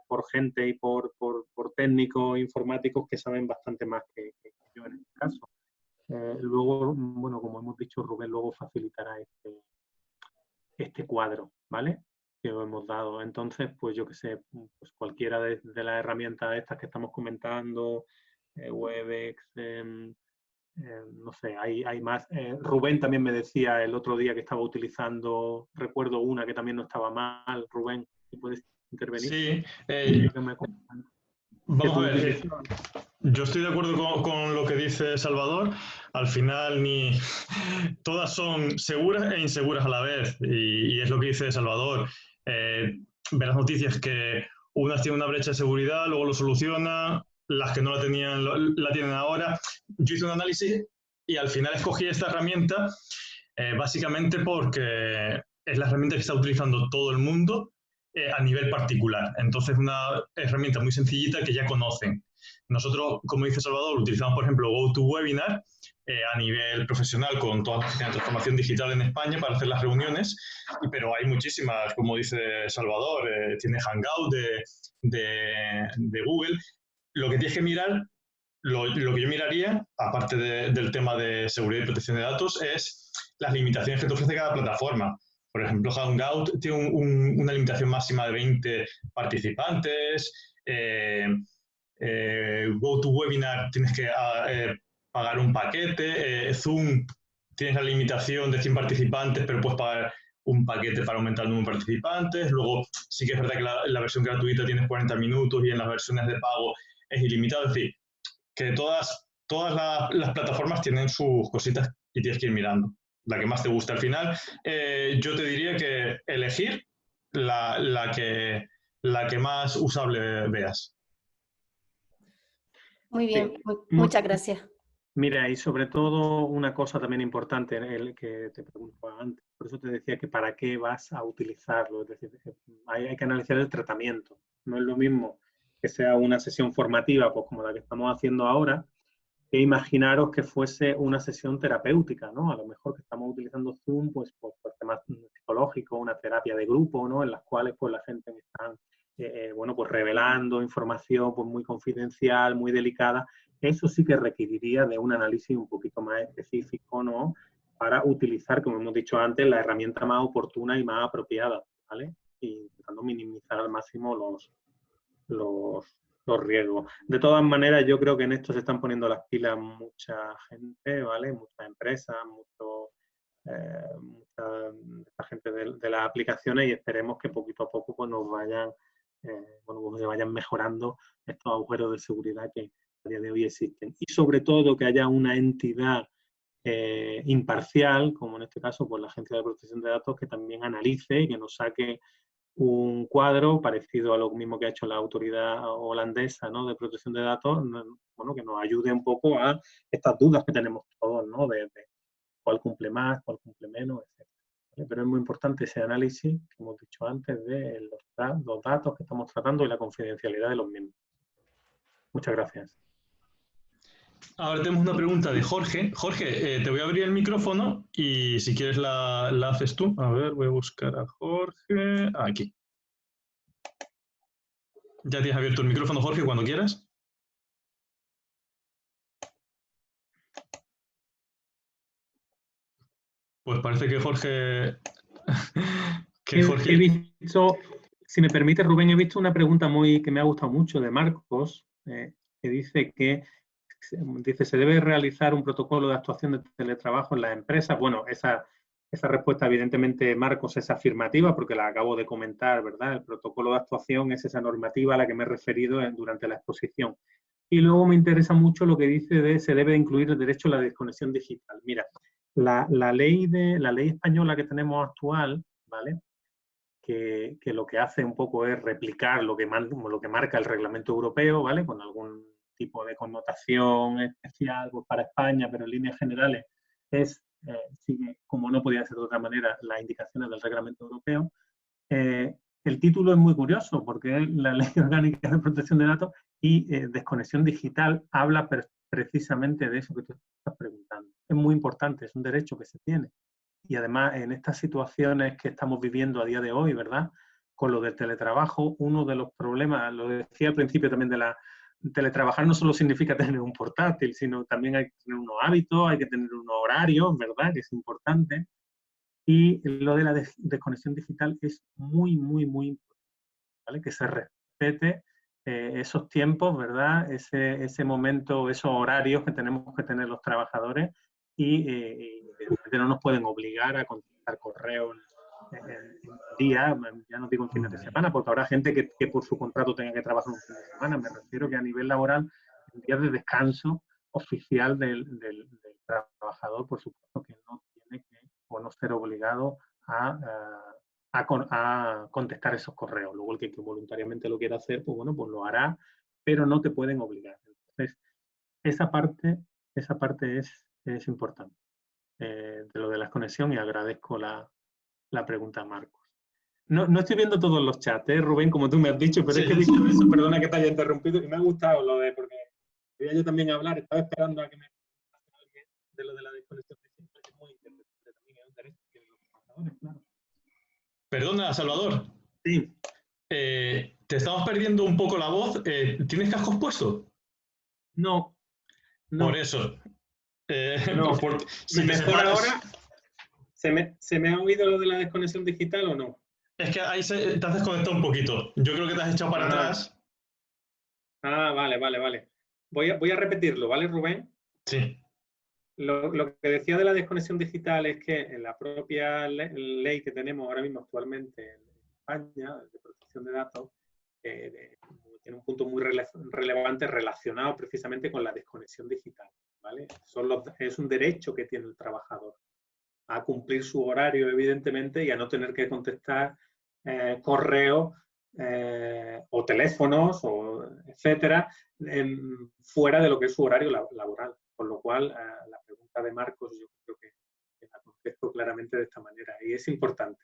por gente y por técnicos informáticos que saben bastante más que yo en este caso. Luego, bueno, como hemos dicho, Rubén luego facilitará este cuadro, ¿vale? Que os hemos dado. Entonces, pues yo que sé, pues cualquiera de las herramientas estas que estamos comentando, Webex, no sé, hay más. Rubén también me decía el otro día que estaba utilizando, recuerdo una que también no estaba mal. Rubén, si puedes intervenir. Sí, Vamos a ver, yo estoy de acuerdo con lo que dice Salvador. Al final, todas son seguras e inseguras a la vez. Y es lo que dice Salvador. Ve las noticias que unas tienen una brecha de seguridad, luego lo soluciona, las que no la tenían, la tienen ahora. Yo hice un análisis y al final escogí esta herramienta básicamente porque es la herramienta que está utilizando todo el mundo a nivel particular. Entonces, una herramienta muy sencillita que ya conocen. Nosotros, como dice Salvador, utilizamos, por ejemplo, GoToWebinar a nivel profesional con toda la transformación digital en España para hacer las reuniones, pero hay muchísimas, como dice Salvador, tiene Hangout de Google. Lo que tienes que mirar, lo que yo miraría, aparte del tema de seguridad y protección de datos, es las limitaciones que te ofrece cada plataforma. Por ejemplo, Hangout tiene una limitación máxima de 20 participantes. GoToWebinar tienes que pagar un paquete. Zoom tienes la limitación de 100 participantes, pero puedes pagar un paquete para aumentar el número de participantes. Luego, sí que es verdad que la versión gratuita tienes 40 minutos y en las versiones de pago es ilimitado. Es decir, que todas las plataformas tienen sus cositas y tienes que ir mirando la que más te gusta. Al final, yo te diría que elegir la que más usable veas. Muy bien, muchas gracias. Mira, y sobre todo una cosa también importante, el que te preguntaba antes, por eso te decía que para qué vas a utilizarlo, es decir, hay que analizar el tratamiento. No es lo mismo que sea una sesión formativa, pues como la que estamos haciendo ahora, que imaginaros que fuese una sesión terapéutica, ¿no? A lo mejor que estamos utilizando Zoom, pues por temas psicológicos, una terapia de grupo, ¿no? En las cuales pues la gente está, bueno, pues revelando información pues muy confidencial, muy delicada. Eso sí que requeriría de un análisis un poquito más específico, ¿no? Para utilizar, como hemos dicho antes, la herramienta más oportuna y más apropiada, ¿vale? Y intentando minimizar al máximo los riesgos. De todas maneras, yo creo que en esto se están poniendo las pilas mucha gente, ¿vale? Muchas empresas, mucha gente de las aplicaciones, y esperemos que poquito a poco pues, nos vayan, pues, se vayan mejorando estos agujeros de seguridad que a día de hoy existen. Y sobre todo que haya una entidad imparcial, como en este caso pues, la Agencia de Protección de Datos, que también analice y que nos saque un cuadro parecido a lo mismo que ha hecho la autoridad holandesa, ¿no? De protección de datos, bueno, que nos ayude un poco a estas dudas que tenemos todos, ¿no? De cuál cumple más, cuál cumple menos, etc. ¿Vale? Pero es muy importante ese análisis que hemos dicho antes de los datos que estamos tratando y la confidencialidad de los mismos. Muchas gracias. Ahora tenemos una pregunta de Jorge. Jorge, te voy a abrir el micrófono y si quieres la haces tú. A ver, voy a buscar a Jorge. Aquí. Ya tienes abierto el micrófono, Jorge, cuando quieras. Pues parece que Jorge... He visto, si me permite, Rubén, he visto una pregunta que me ha gustado mucho de Marcos, que dice se debe realizar un protocolo de actuación de teletrabajo en las empresas. Bueno, esa respuesta, evidentemente, Marcos, es afirmativa porque la acabo de comentar, ¿verdad? El protocolo de actuación es esa normativa a la que me he referido durante la exposición. Y luego me interesa mucho lo que dice se debe incluir el derecho a la desconexión digital. Mira, La ley española que tenemos actual, ¿vale? Que lo que hace un poco es replicar lo que marca el reglamento europeo, ¿vale? Con algún tipo de connotación especial pues, para España, pero en líneas generales sigue, como no podía ser de otra manera, las indicaciones del reglamento europeo. El título es muy curioso porque es la Ley Orgánica de Protección de Datos y desconexión digital habla precisamente de eso que tú estás preguntando. Es muy importante, es un derecho que se tiene. Y además, en estas situaciones que estamos viviendo a día de hoy, ¿verdad? Con lo del teletrabajo, uno de los problemas, lo decía al principio también teletrabajar no solo significa tener un portátil, sino también hay que tener unos hábitos, hay que tener unos horarios, ¿verdad? Que es importante. Y lo de la desconexión digital es muy, muy, muy importante, ¿vale? Que se respete esos tiempos, ¿verdad? Ese momento, esos horarios que tenemos que tener los trabajadores y no nos pueden obligar a contestar correos en día, ya no digo en fines de semana, porque habrá gente que por su contrato tenga que trabajar un fin de semana. Me refiero que a nivel laboral, en días de descanso oficial del trabajador, por supuesto que no tiene que o no ser obligado a contestar esos correos. Luego el que voluntariamente lo quiera hacer, pues bueno, pues lo hará, pero no te pueden obligar. Entonces, esa parte es importante de lo de la conexión y agradezco la pregunta a Marcos. No estoy viendo todos los chats, Rubén, como tú me has dicho, pero sí, es que he visto eso, perdona que te haya interrumpido, y me ha gustado lo de, porque quería yo también hablar, estaba esperando a que me alguien de lo de la desconexión digital, que es muy interesante también, es un derecho que los trabajadores, claro. Perdona, Salvador. Sí. Te estamos perdiendo un poco la voz. ¿Tienes cascos puestos? No. Por eso. No. Si mejor ahora, ¿se me ha oído lo de la desconexión digital o no? Es que ahí te has desconectado un poquito. Yo creo que te has echado para atrás. Vale. Voy a repetirlo, ¿vale, Rubén? Sí. Lo que decía de la desconexión digital es que en la propia ley que tenemos ahora mismo actualmente en España, de protección de datos, tiene un punto muy relevante relacionado precisamente con la desconexión digital, ¿vale? Es un derecho que tiene el trabajador a cumplir su horario, evidentemente, y a no tener que contestar correos o teléfonos, etcétera, fuera de lo que es su horario laboral. Con lo cual, la pregunta de Marcos yo creo que la contesto claramente de esta manera. Y es importante.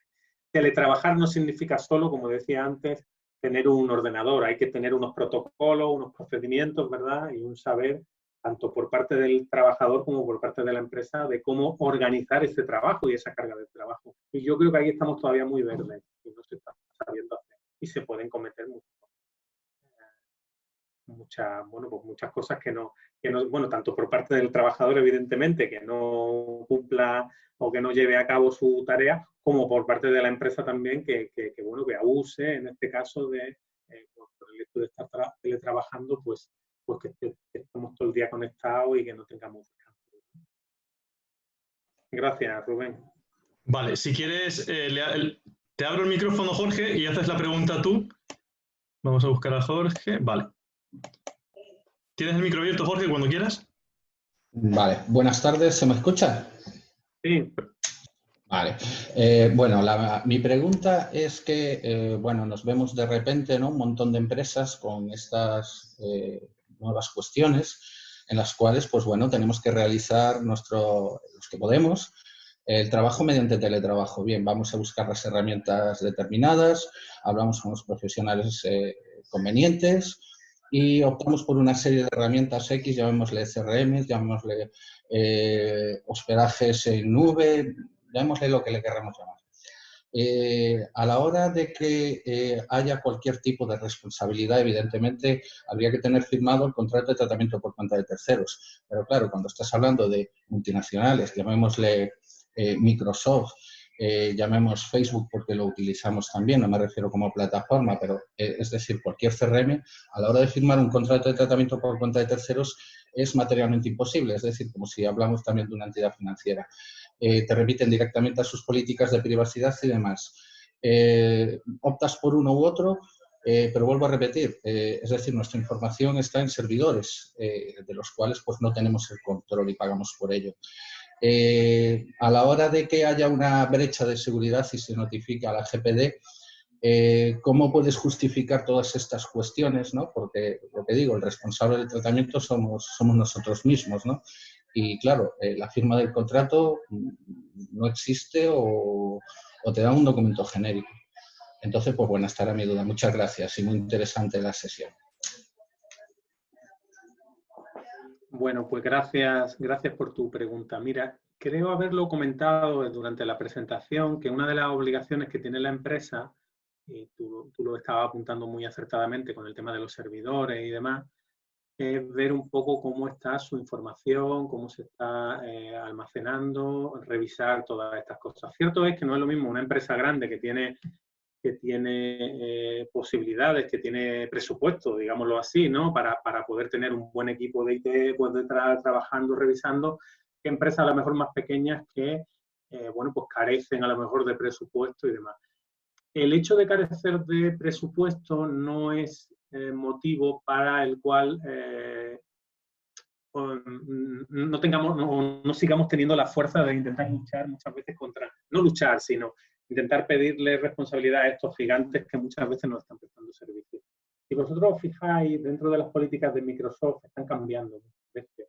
Teletrabajar no significa solo, como decía antes, tener un ordenador. Hay que tener unos protocolos, unos procedimientos, ¿verdad? Y un saber, tanto por parte del trabajador como por parte de la empresa, de cómo organizar ese trabajo y esa carga de trabajo. Y yo creo que ahí estamos todavía muy verdes y no se está sabiendo hacer. Y se pueden cometer muchas cosas que no, bueno, tanto por parte del trabajador, evidentemente, que no cumpla o que no lleve a cabo su tarea, como por parte de la empresa también, que abuse, en este caso, por el hecho de estar teletrabajando, pues que estemos todo el día conectados y que no tengamos descanso. Gracias, Rubén. Vale, si quieres, te abro el micrófono, Jorge, y haces la pregunta tú. Vamos a buscar a Jorge. Vale. ¿Tienes el micro abierto, Jorge, cuando quieras? Vale, buenas tardes, ¿se me escucha? Sí. Vale, mi pregunta es que, nos vemos de repente, ¿no? Un montón de empresas con estas nuevas cuestiones en las cuales, pues bueno, tenemos que realizar los que podemos, el trabajo mediante teletrabajo. Bien, vamos a buscar las herramientas determinadas, hablamos con los profesionales convenientes y optamos por una serie de herramientas X, llamémosle CRM, llamémosle hospedajes en nube, llamémosle lo que le queramos llamar. A la hora de que haya cualquier tipo de responsabilidad, evidentemente, habría que tener firmado el contrato de tratamiento por cuenta de terceros. Pero claro, cuando estás hablando de multinacionales, llamémosle Microsoft, llamemos Facebook porque lo utilizamos también, no me refiero como plataforma, pero es decir, cualquier CRM, a la hora de firmar un contrato de tratamiento por cuenta de terceros es materialmente imposible, es decir, como si hablamos también de una entidad financiera. Te remiten directamente a sus políticas de privacidad y demás. Optas por uno u otro, pero vuelvo a repetir, es decir, nuestra información está en servidores, de los cuales pues no tenemos el control y pagamos por ello. A la hora de que haya una brecha de seguridad y se notifique a la GPD, ¿cómo puedes justificar todas estas cuestiones, ¿no? Porque, lo que digo, el responsable del tratamiento somos nosotros mismos, ¿no? Y claro, la firma del contrato no existe o te da un documento genérico. Entonces, pues bueno, esta era mi duda. Muchas gracias y muy interesante la sesión. Bueno, pues gracias por tu pregunta. Mira, creo haberlo comentado durante la presentación, que una de las obligaciones que tiene la empresa, y tú lo estabas apuntando muy acertadamente con el tema de los servidores y demás, es ver un poco cómo está su información, cómo se está almacenando, revisar todas estas cosas. Cierto es que no es lo mismo una empresa grande que tiene posibilidades, que tiene presupuesto, digámoslo así, ¿no? Para poder tener un buen equipo de IT pues, detrás, trabajando, revisando, que empresas a lo mejor más pequeñas que, bueno, pues carecen a lo mejor de presupuesto y demás. El hecho de carecer de presupuesto no es motivo para el cual no tengamos, no sigamos teniendo la fuerza de intentar luchar muchas veces contra, no luchar, sino intentar pedirle responsabilidad a estos gigantes que muchas veces nos están prestando servicios. Si vosotros os fijáis, dentro de las políticas de Microsoft están cambiando estos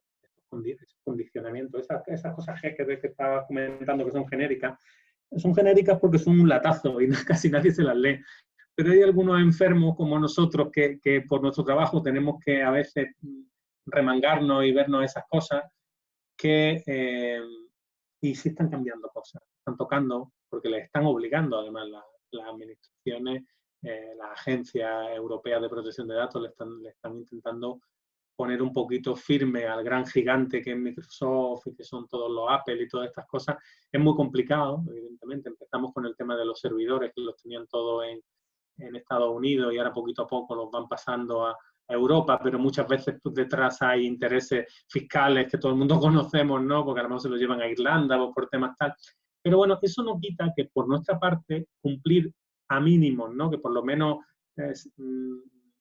condicionamientos, esas cosas que estabas comentando que son genéricas porque son un latazo y casi nadie se las lee. Pero hay algunos enfermos como nosotros que por nuestro trabajo tenemos que a veces remangarnos y vernos esas cosas y sí están cambiando cosas, están tocando porque les están obligando además las administraciones, las agencias europeas de protección de datos le están intentando poner un poquito firme al gran gigante que es Microsoft y que son todos los Apple y todas estas cosas. Es muy complicado, evidentemente. Empezamos con el tema de los servidores que los tenían todos en Estados Unidos y ahora poquito a poco los van pasando a Europa, pero muchas veces pues, detrás hay intereses fiscales que todo el mundo conocemos, ¿no? Porque a lo mejor se los llevan a Irlanda o por temas tal. Pero bueno, eso no quita que por nuestra parte cumplir a mínimos, ¿no? Que por lo menos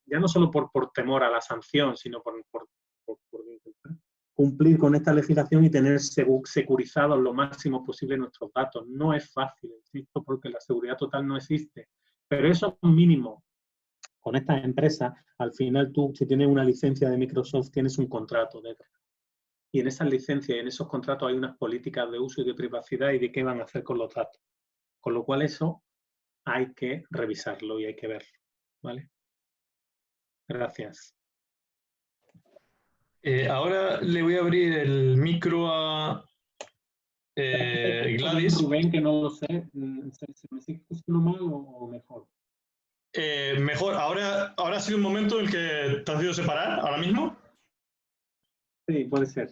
ya no solo por temor a la sanción, sino por intentar cumplir con esta legislación y tener securizados lo máximo posible nuestros datos. No es fácil, insisto, porque la seguridad total no existe. Pero eso es un mínimo. Con estas empresas, al final tú, si tienes una licencia de Microsoft, tienes un contrato detrás. Y en esas licencias y en esos contratos hay unas políticas de uso y de privacidad y de qué van a hacer con los datos. Con lo cual eso hay que revisarlo y hay que verlo. ¿Vale? Gracias. Ahora le voy a abrir el micro a Gladys. Rubén, que no lo sé, ¿se me sigue escuchando mal o mejor? Mejor. Ahora ha sido un momento en el que te has ido separar, ahora mismo. Sí, puede ser.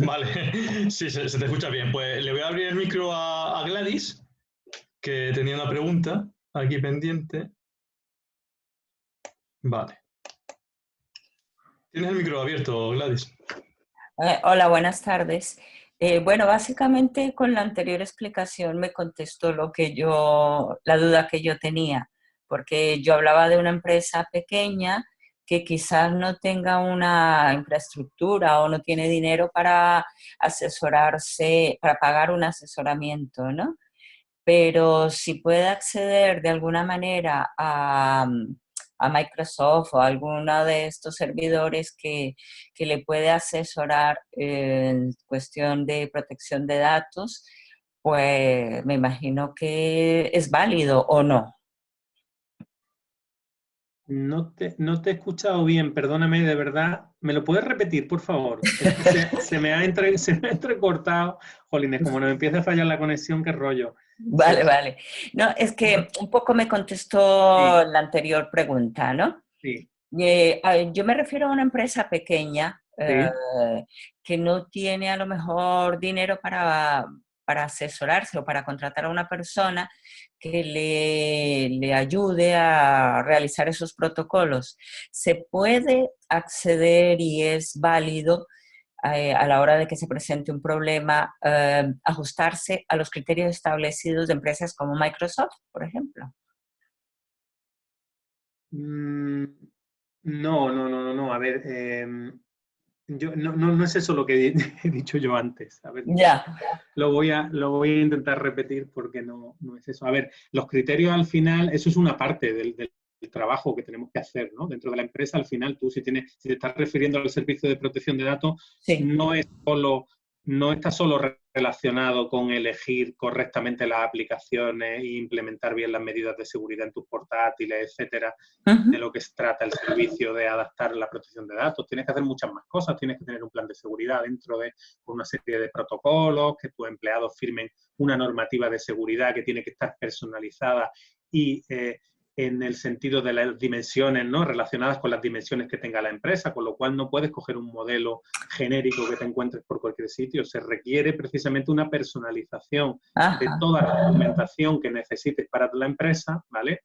Vale, sí, se te escucha bien. Pues le voy a abrir el micro a Gladys, que tenía una pregunta aquí pendiente. Vale. Tienes el micro abierto, Gladys. Hola, buenas tardes. Bueno, básicamente con la anterior explicación me contestó la duda que yo tenía, porque yo hablaba de una empresa pequeña que quizás no tenga una infraestructura o no tiene dinero para asesorarse, para pagar un asesoramiento, ¿no? Pero si puede acceder de alguna manera a Microsoft o a alguno de estos servidores que le puede asesorar en cuestión de protección de datos, pues me imagino que es válido o no. No te he escuchado bien, perdóname, de verdad. ¿Me lo puedes repetir, por favor? Se me ha entrecortado. Jolines, como nos empieza a fallar la conexión, qué rollo. Vale, vale. No, es que un poco me contestó la anterior pregunta, ¿no? Sí. Yo me refiero a una empresa pequeña que no tiene a lo mejor dinero para asesorarse o para contratar a una persona que le ayude a realizar esos protocolos. ¿Se puede acceder y es válido a la hora de que se presente un problema, ajustarse a los criterios establecidos de empresas como Microsoft, por ejemplo? No. A ver, No es eso lo que he dicho yo antes. A ver, Ya. lo voy a intentar repetir porque no es eso. A ver, los criterios al final, eso es una parte del trabajo que tenemos que hacer, ¿no? Dentro de la empresa, al final, tú si te estás refiriendo al servicio de protección de datos, Sí. no está solo relacionado con elegir correctamente las aplicaciones e implementar bien las medidas de seguridad en tus portátiles, etcétera, de lo que se trata el servicio de adaptar la protección de datos. Tienes que hacer muchas más cosas, tienes que tener un plan de seguridad dentro de una serie de protocolos, que tus empleados firmen una normativa de seguridad que tiene que estar personalizada y en el sentido de las dimensiones, ¿no? Relacionadas con las dimensiones que tenga la empresa, con lo cual no puedes coger un modelo genérico que te encuentres por cualquier sitio. Se requiere precisamente una personalización de toda la documentación que necesites para la empresa, ¿vale?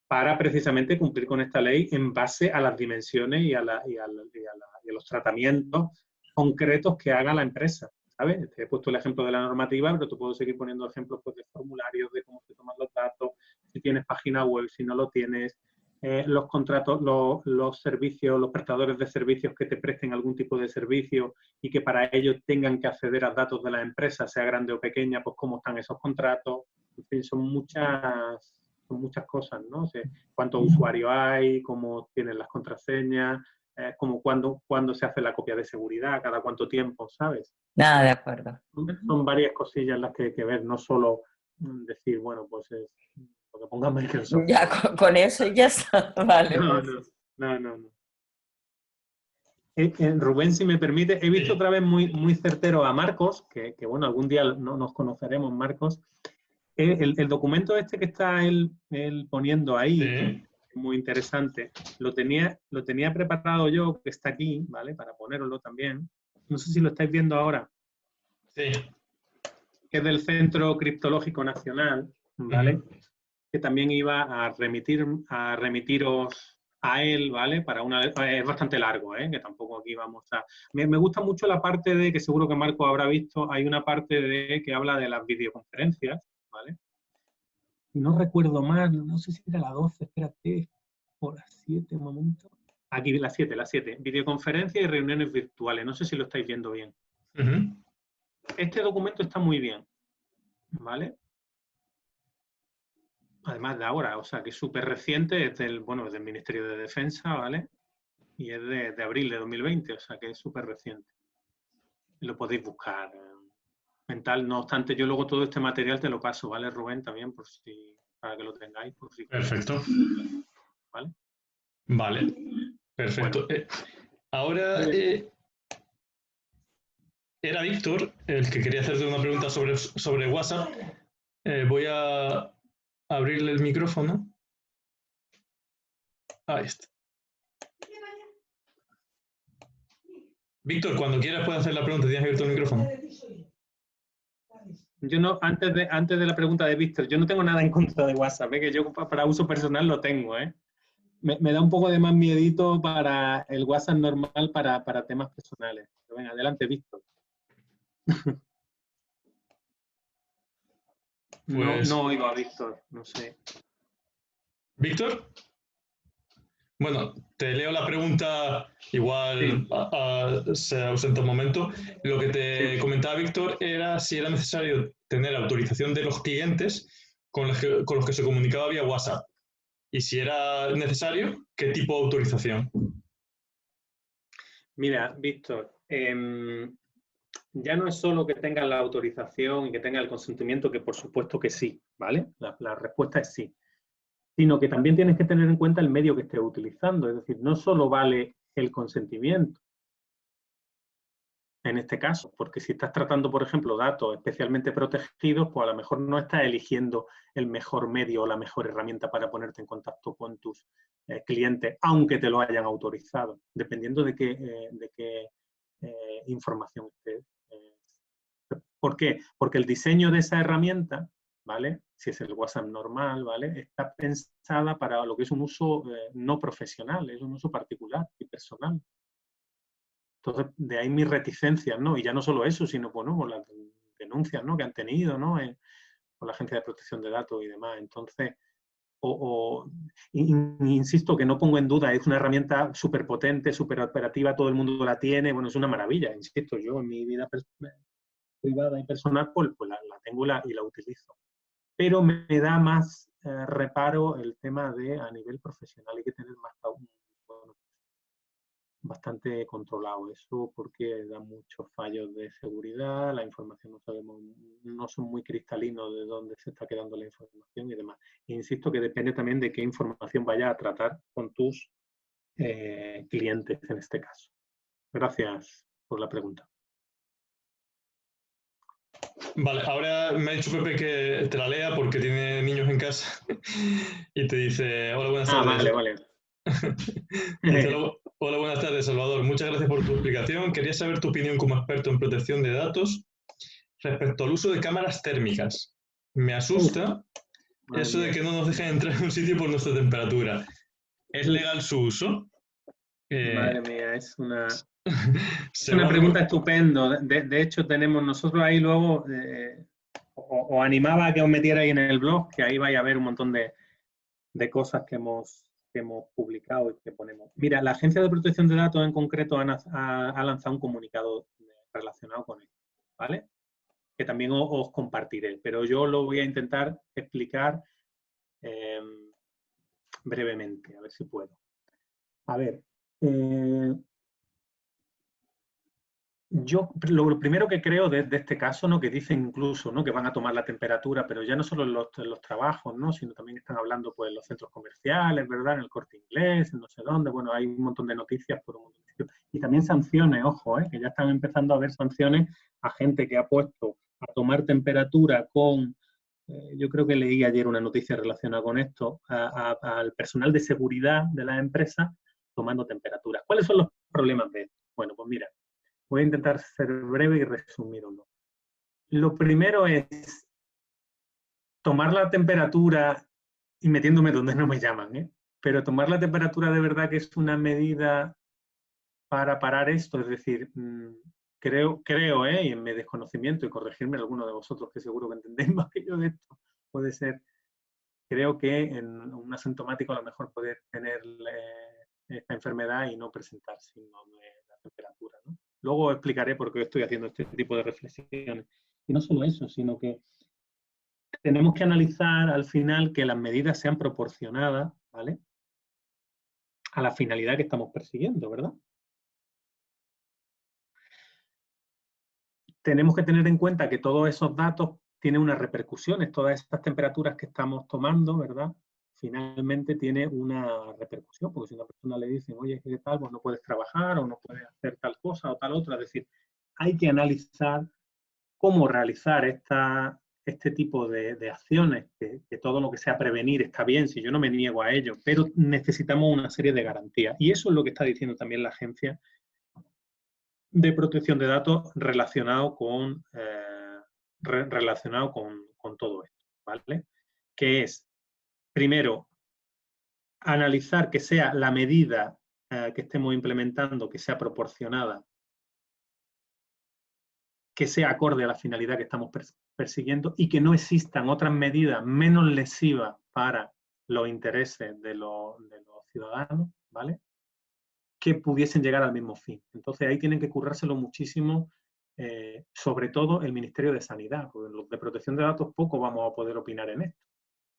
Para precisamente cumplir con esta ley en base a las dimensiones y a los tratamientos concretos que haga la empresa, ¿sabes? Te he puesto el ejemplo de la normativa, pero te puedo seguir poniendo ejemplos pues, de formularios, de cómo se toman los datos, si tienes página web, si no lo tienes, los contratos, los servicios, los prestadores de servicios que te presten algún tipo de servicio y que para ello tengan que acceder a datos de la empresa, sea grande o pequeña, pues cómo están esos contratos. En fin, son muchas cosas, ¿no? O sea, cuántos usuarios hay, cómo tienen las contraseñas, como cuándo se hace la copia de seguridad, cada cuánto tiempo, ¿sabes? Nada, de acuerdo. Son varias cosillas las que hay que ver, no solo decir, bueno, pues es lo que ponga Microsoft. Ya con eso ya está, vale. No. Rubén, si me permite, he visto otra vez muy certero a Marcos, que bueno, algún día no nos conoceremos, Marcos. El documento este que está él poniendo ahí, muy interesante, lo tenía preparado yo, que está aquí, ¿vale? Para ponerlo también. No sé si lo estáis viendo ahora. Sí. Que es del Centro Criptológico Nacional, ¿vale? Que también iba a remitiros a él, ¿vale? Es bastante largo, ¿eh? Que tampoco aquí vamos a... Me gusta mucho la parte de, que seguro que Marco habrá visto, hay una parte de que habla de las videoconferencias, ¿vale? Y no recuerdo más, no sé si era la 12, espérate, por las 7, un momento. Aquí, la 7. Videoconferencias y reuniones virtuales, no sé si lo estáis viendo bien. Este documento está muy bien, ¿vale? Además de ahora, o sea, que es súper reciente, es del Ministerio de Defensa, ¿vale? Y es de abril de 2020, o sea, que es súper reciente. Lo podéis buscar mental. No obstante, yo luego todo este material te lo paso, ¿vale, Rubén? También, para que lo tengáis. Por si Perfecto. ¿Vale? Vale, perfecto. Bueno. Ahora, era Víctor el que quería hacerte una pregunta sobre WhatsApp. Voy a abrirle el micrófono. Ahí está. Víctor, cuando quieras puedes hacer la pregunta, tienes abierto el micrófono. Yo no, antes de la pregunta de Víctor, yo no tengo nada en contra de WhatsApp, que yo para uso personal lo tengo, ¿eh? Me da un poco de más miedito para el WhatsApp normal para temas personales. Pero venga, adelante, Víctor. Pues... No oigo a Víctor, no sé. ¿Víctor? Bueno, te leo la pregunta, igual se ausenta un momento. Lo que te comentaba Víctor era si era necesario tener autorización de los clientes con los que se comunicaba vía WhatsApp. Y si era necesario, ¿qué tipo de autorización? Mira, Víctor, ya no es solo que tengan la autorización y que tengan el consentimiento, que por supuesto que sí, ¿vale? La respuesta es sí. Sino que también tienes que tener en cuenta el medio que estés utilizando. Es decir, no solo vale el consentimiento en este caso, porque si estás tratando, por ejemplo, datos especialmente protegidos, pues a lo mejor no estás eligiendo el mejor medio o la mejor herramienta para ponerte en contacto con tus clientes, aunque te lo hayan autorizado, dependiendo de qué información estés. ¿Por qué? Porque el diseño de esa herramienta, ¿vale? Si es el WhatsApp normal, ¿vale? Está pensada para lo que es un uso no profesional, es un uso particular y personal. Entonces, de ahí mis reticencias, ¿no? Y ya no solo eso, sino, bueno, por las denuncias, ¿no? Que han tenido, ¿no? Por la Agencia de Protección de Datos y demás. Entonces, insisto que no pongo en duda, es una herramienta súper potente, súper operativa, todo el mundo la tiene, bueno, es una maravilla, insisto, yo en mi vida privada y personal pues la tengo y la utilizo. Pero me da más reparo el tema de a nivel profesional, hay que tener más bastante controlado eso porque da muchos fallos de seguridad, la información no son muy cristalinos de dónde se está quedando la información y demás. E insisto que depende también de qué información vaya a tratar con tus clientes en este caso. Gracias por la pregunta. Vale, ahora me ha dicho Pepe que te la lea porque tiene niños en casa y te dice, hola, buenas tardes. Vale. Dice, hola, buenas tardes, Salvador. Muchas gracias por tu explicación. Quería saber tu opinión como experto en protección de datos respecto al uso de cámaras térmicas. Me asusta eso de que no nos dejen entrar en un sitio por nuestra temperatura. ¿Es legal su uso? Madre mía, es una pregunta estupenda. De hecho, tenemos nosotros ahí luego, os animaba a que os metierais en el blog, que ahí vais a ver un montón de cosas que hemos publicado y que ponemos. Mira, la Agencia de Protección de Datos en concreto ha lanzado un comunicado relacionado con esto, ¿vale? Que también os compartiré, pero yo lo voy a intentar explicar brevemente, a ver si puedo. A ver, yo lo primero que creo de este caso, ¿no? Que dicen incluso, ¿no? Que van a tomar la temperatura, pero ya no solo en los trabajos, ¿no? Sino también están hablando pues, en los centros comerciales, ¿verdad? En el Corte Inglés, en no sé dónde. Bueno, hay un montón de noticias por un montón de sitios. Y también sanciones, ojo, que ya están empezando a haber sanciones a gente que ha puesto a tomar temperatura con, yo creo que leí ayer una noticia relacionada con esto, al personal de seguridad de las empresas tomando temperaturas. ¿Cuáles son los problemas de esto? Bueno, pues mira, voy a intentar ser breve y resumirlo. Lo primero es tomar la temperatura y metiéndome donde no me llaman, pero tomar la temperatura de verdad que es una medida para parar esto, es decir, creo y en mi desconocimiento, y corregirme alguno de vosotros que seguro que entendéis más que yo de esto, puede ser, creo que en un asintomático a lo mejor puede tener esta enfermedad y no presentar signos de la temperatura, ¿no? Luego explicaré por qué estoy haciendo este tipo de reflexiones. Y no solo eso, sino que tenemos que analizar al final que las medidas sean proporcionadas, ¿vale? A la finalidad que estamos persiguiendo, ¿verdad? Tenemos que tener en cuenta que todos esos datos tienen unas repercusiones, todas estas temperaturas que estamos tomando, ¿verdad? Finalmente tiene una repercusión, porque si a una persona le dicen, oye, ¿qué tal? Pues no puedes trabajar o no puedes hacer tal cosa o tal otra. Es decir, hay que analizar cómo realizar este tipo de acciones, que todo lo que sea prevenir está bien, si yo no me niego a ello, pero necesitamos una serie de garantías. Y eso es lo que está diciendo también la Agencia de Protección de Datos relacionado con todo esto, ¿vale? Que es, primero, analizar que sea la medida que estemos implementando, que sea proporcionada, que sea acorde a la finalidad que estamos persiguiendo y que no existan otras medidas menos lesivas para los intereses de los ciudadanos, ¿vale? Que pudiesen llegar al mismo fin. Entonces ahí tienen que currárselo muchísimo, sobre todo el Ministerio de Sanidad, porque los de protección de datos poco vamos a poder opinar en esto.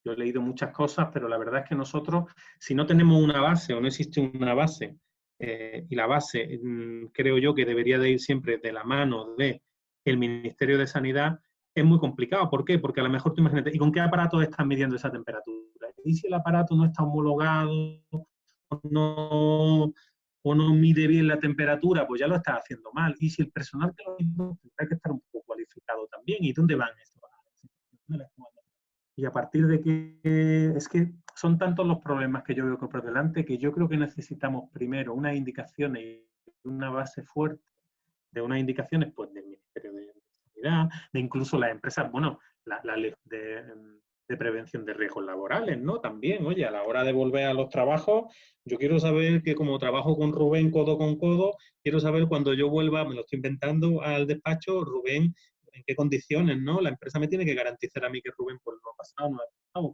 Yo he leído muchas cosas, pero la verdad es que nosotros, si no tenemos una base o no existe una base, y la base creo yo que debería de ir siempre de la mano del Ministerio de Sanidad, es muy complicado. ¿Por qué? Porque a lo mejor tú imagínate, ¿y con qué aparato están midiendo esa temperatura? Y si el aparato no está homologado, o no mide bien la temperatura, pues ya lo estás haciendo mal. Y si el personal que lo mismo tendrá que estar un poco cualificado también. ¿Y dónde van estos? Y a partir de que es que son tantos los problemas que yo veo por delante que yo creo que necesitamos primero unas indicaciones y una base fuerte de unas indicaciones pues del Ministerio de Sanidad, de incluso las empresas, bueno, la ley de prevención de riesgos laborales, ¿no? También, oye, a la hora de volver a los trabajos, yo quiero saber que como trabajo con Rubén codo con codo, quiero saber cuando yo vuelva, me lo estoy inventando, al despacho, Rubén, en qué condiciones, ¿no? La empresa me tiene que garantizar a mí que Rubén pues, no ha pasado, no ha pasado,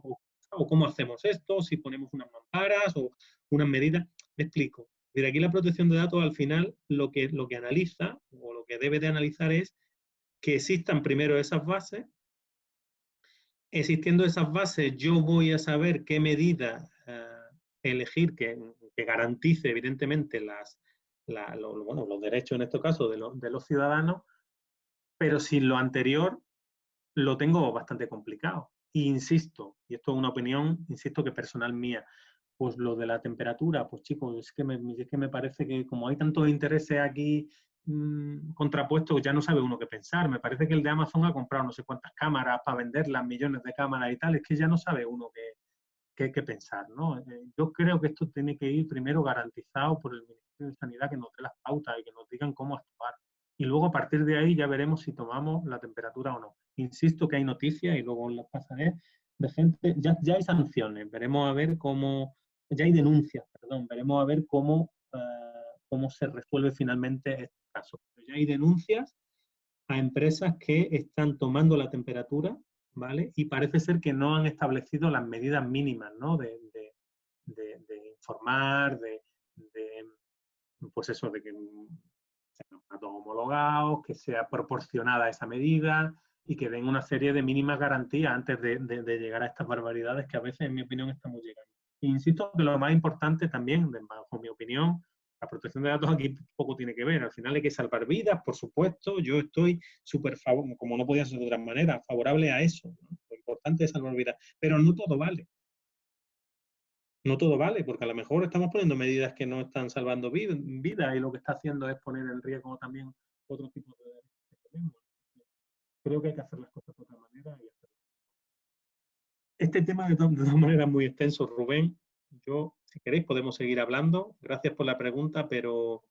o cómo hacemos esto, si ponemos unas mamparas o unas medidas. Me explico. De aquí la protección de datos al final lo que analiza o lo que debe de analizar es que existan primero esas bases. Existiendo esas bases, yo voy a saber qué medida elegir que garantice evidentemente los derechos en este caso de los ciudadanos, pero sin lo anterior lo tengo bastante complicado. E insisto, y esto es una opinión, insisto que personal mía, pues lo de la temperatura, pues chicos, es que me parece que como hay tantos intereses aquí contrapuestos, ya no sabe uno qué pensar. Me parece que el de Amazon ha comprado no sé cuántas cámaras para venderlas, millones de cámaras y tal, es que ya no sabe uno qué pensar, ¿no? Yo creo que esto tiene que ir primero garantizado por el Ministerio de Sanidad, que nos dé las pautas y que nos digan cómo actuar. Y luego a partir de ahí ya veremos si tomamos la temperatura o no. Insisto que hay noticias y luego las pasaré de gente, ya hay sanciones, veremos a ver cómo, ya hay denuncias, perdón, veremos a ver cómo se resuelve finalmente este caso. Ya hay denuncias a empresas que están tomando la temperatura, ¿vale? Y parece ser que no han establecido las medidas mínimas, ¿no? De informar, pues eso, de que sean datos homologados, que sea proporcionada esa medida y que den una serie de mínimas garantías antes de llegar a estas barbaridades que a veces, en mi opinión, estamos llegando. E insisto que lo más importante también, bajo mi opinión, la protección de datos aquí poco tiene que ver. Al final hay que salvar vidas, por supuesto. Yo estoy súper favorable, como no podía ser de otra manera, favorable a eso, ¿no? Lo importante es salvar vidas. Pero no todo vale. No todo vale, porque a lo mejor estamos poniendo medidas que no están salvando vidas y lo que está haciendo es poner en riesgo también otro tipo de derechos que tenemos. Creo que hay que hacer las cosas de otra manera. Este tema de todas maneras es muy extenso, Rubén. Yo, si queréis, podemos seguir hablando. Gracias por la pregunta, pero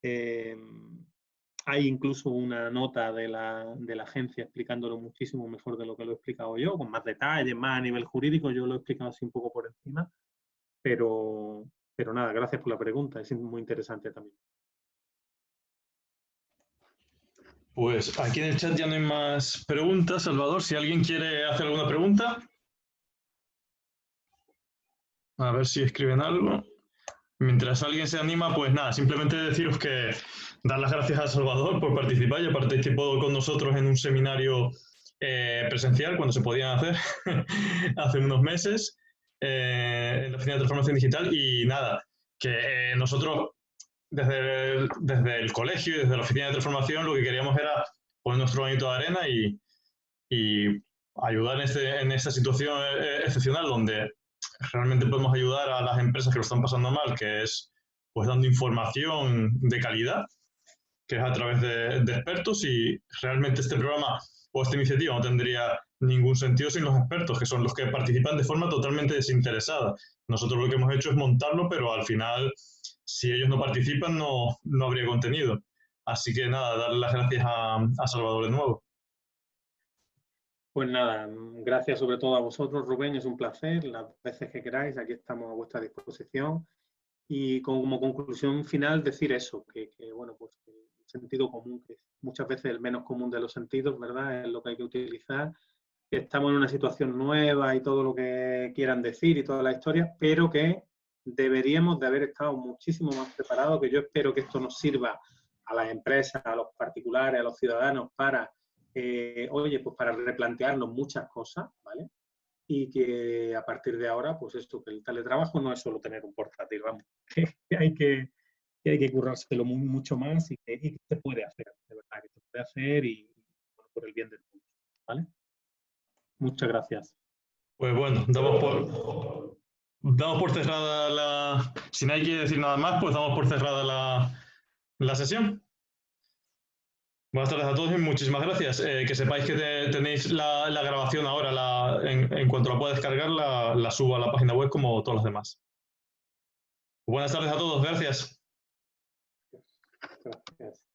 hay incluso una nota de la agencia explicándolo muchísimo mejor de lo que lo he explicado yo, con más detalles, más a nivel jurídico. Yo lo he explicado así un poco por encima, pero nada, gracias por la pregunta. Es muy interesante también. Pues aquí en el chat ya no hay más preguntas. Salvador, si alguien quiere hacer alguna pregunta. A ver si escriben algo. Mientras alguien se anima, pues nada, simplemente deciros que dar las gracias a Salvador por participar. Ya participó con nosotros en un seminario presencial cuando se podían hacer hace unos meses en la Oficina de Transformación Digital. Y nada, que nosotros desde el colegio y desde la Oficina de Transformación lo que queríamos era poner nuestro granito de arena y ayudar en esta situación excepcional donde realmente podemos ayudar a las empresas que lo están pasando mal, que es pues dando información de calidad, que es a través de expertos, y realmente este programa o esta iniciativa no tendría ningún sentido sin los expertos, que son los que participan de forma totalmente desinteresada. Nosotros lo que hemos hecho es montarlo, pero al final, si ellos no participan, no habría contenido. Así que nada, darle las gracias a Salvador de nuevo. Pues nada, gracias sobre todo a vosotros, Rubén, es un placer, las veces que queráis, aquí estamos a vuestra disposición. Y como conclusión final decir eso, que bueno, pues el sentido común, que muchas veces el menos común de los sentidos, ¿verdad? Es lo que hay que utilizar. Que estamos en una situación nueva y todo lo que quieran decir y toda la historia, pero que deberíamos de haber estado muchísimo más preparados, que yo espero que esto nos sirva a las empresas, a los particulares, a los ciudadanos para, oye, pues para replantearnos muchas cosas, ¿vale? Y que a partir de ahora, pues esto, que el teletrabajo no es solo tener un portátil, vamos, que hay que currárselo mucho más y que se puede hacer, de verdad, que se puede hacer y bueno, por el bien del mundo, ¿vale? Muchas gracias. Pues bueno, damos por cerrada si nadie quiere decir nada más, pues damos por cerrada la sesión. Buenas tardes a todos y muchísimas gracias. Que sepáis que tenéis la grabación ahora, en cuanto la pueda descargar, la subo a la página web como todos los demás. Buenas tardes a todos, gracias. Gracias.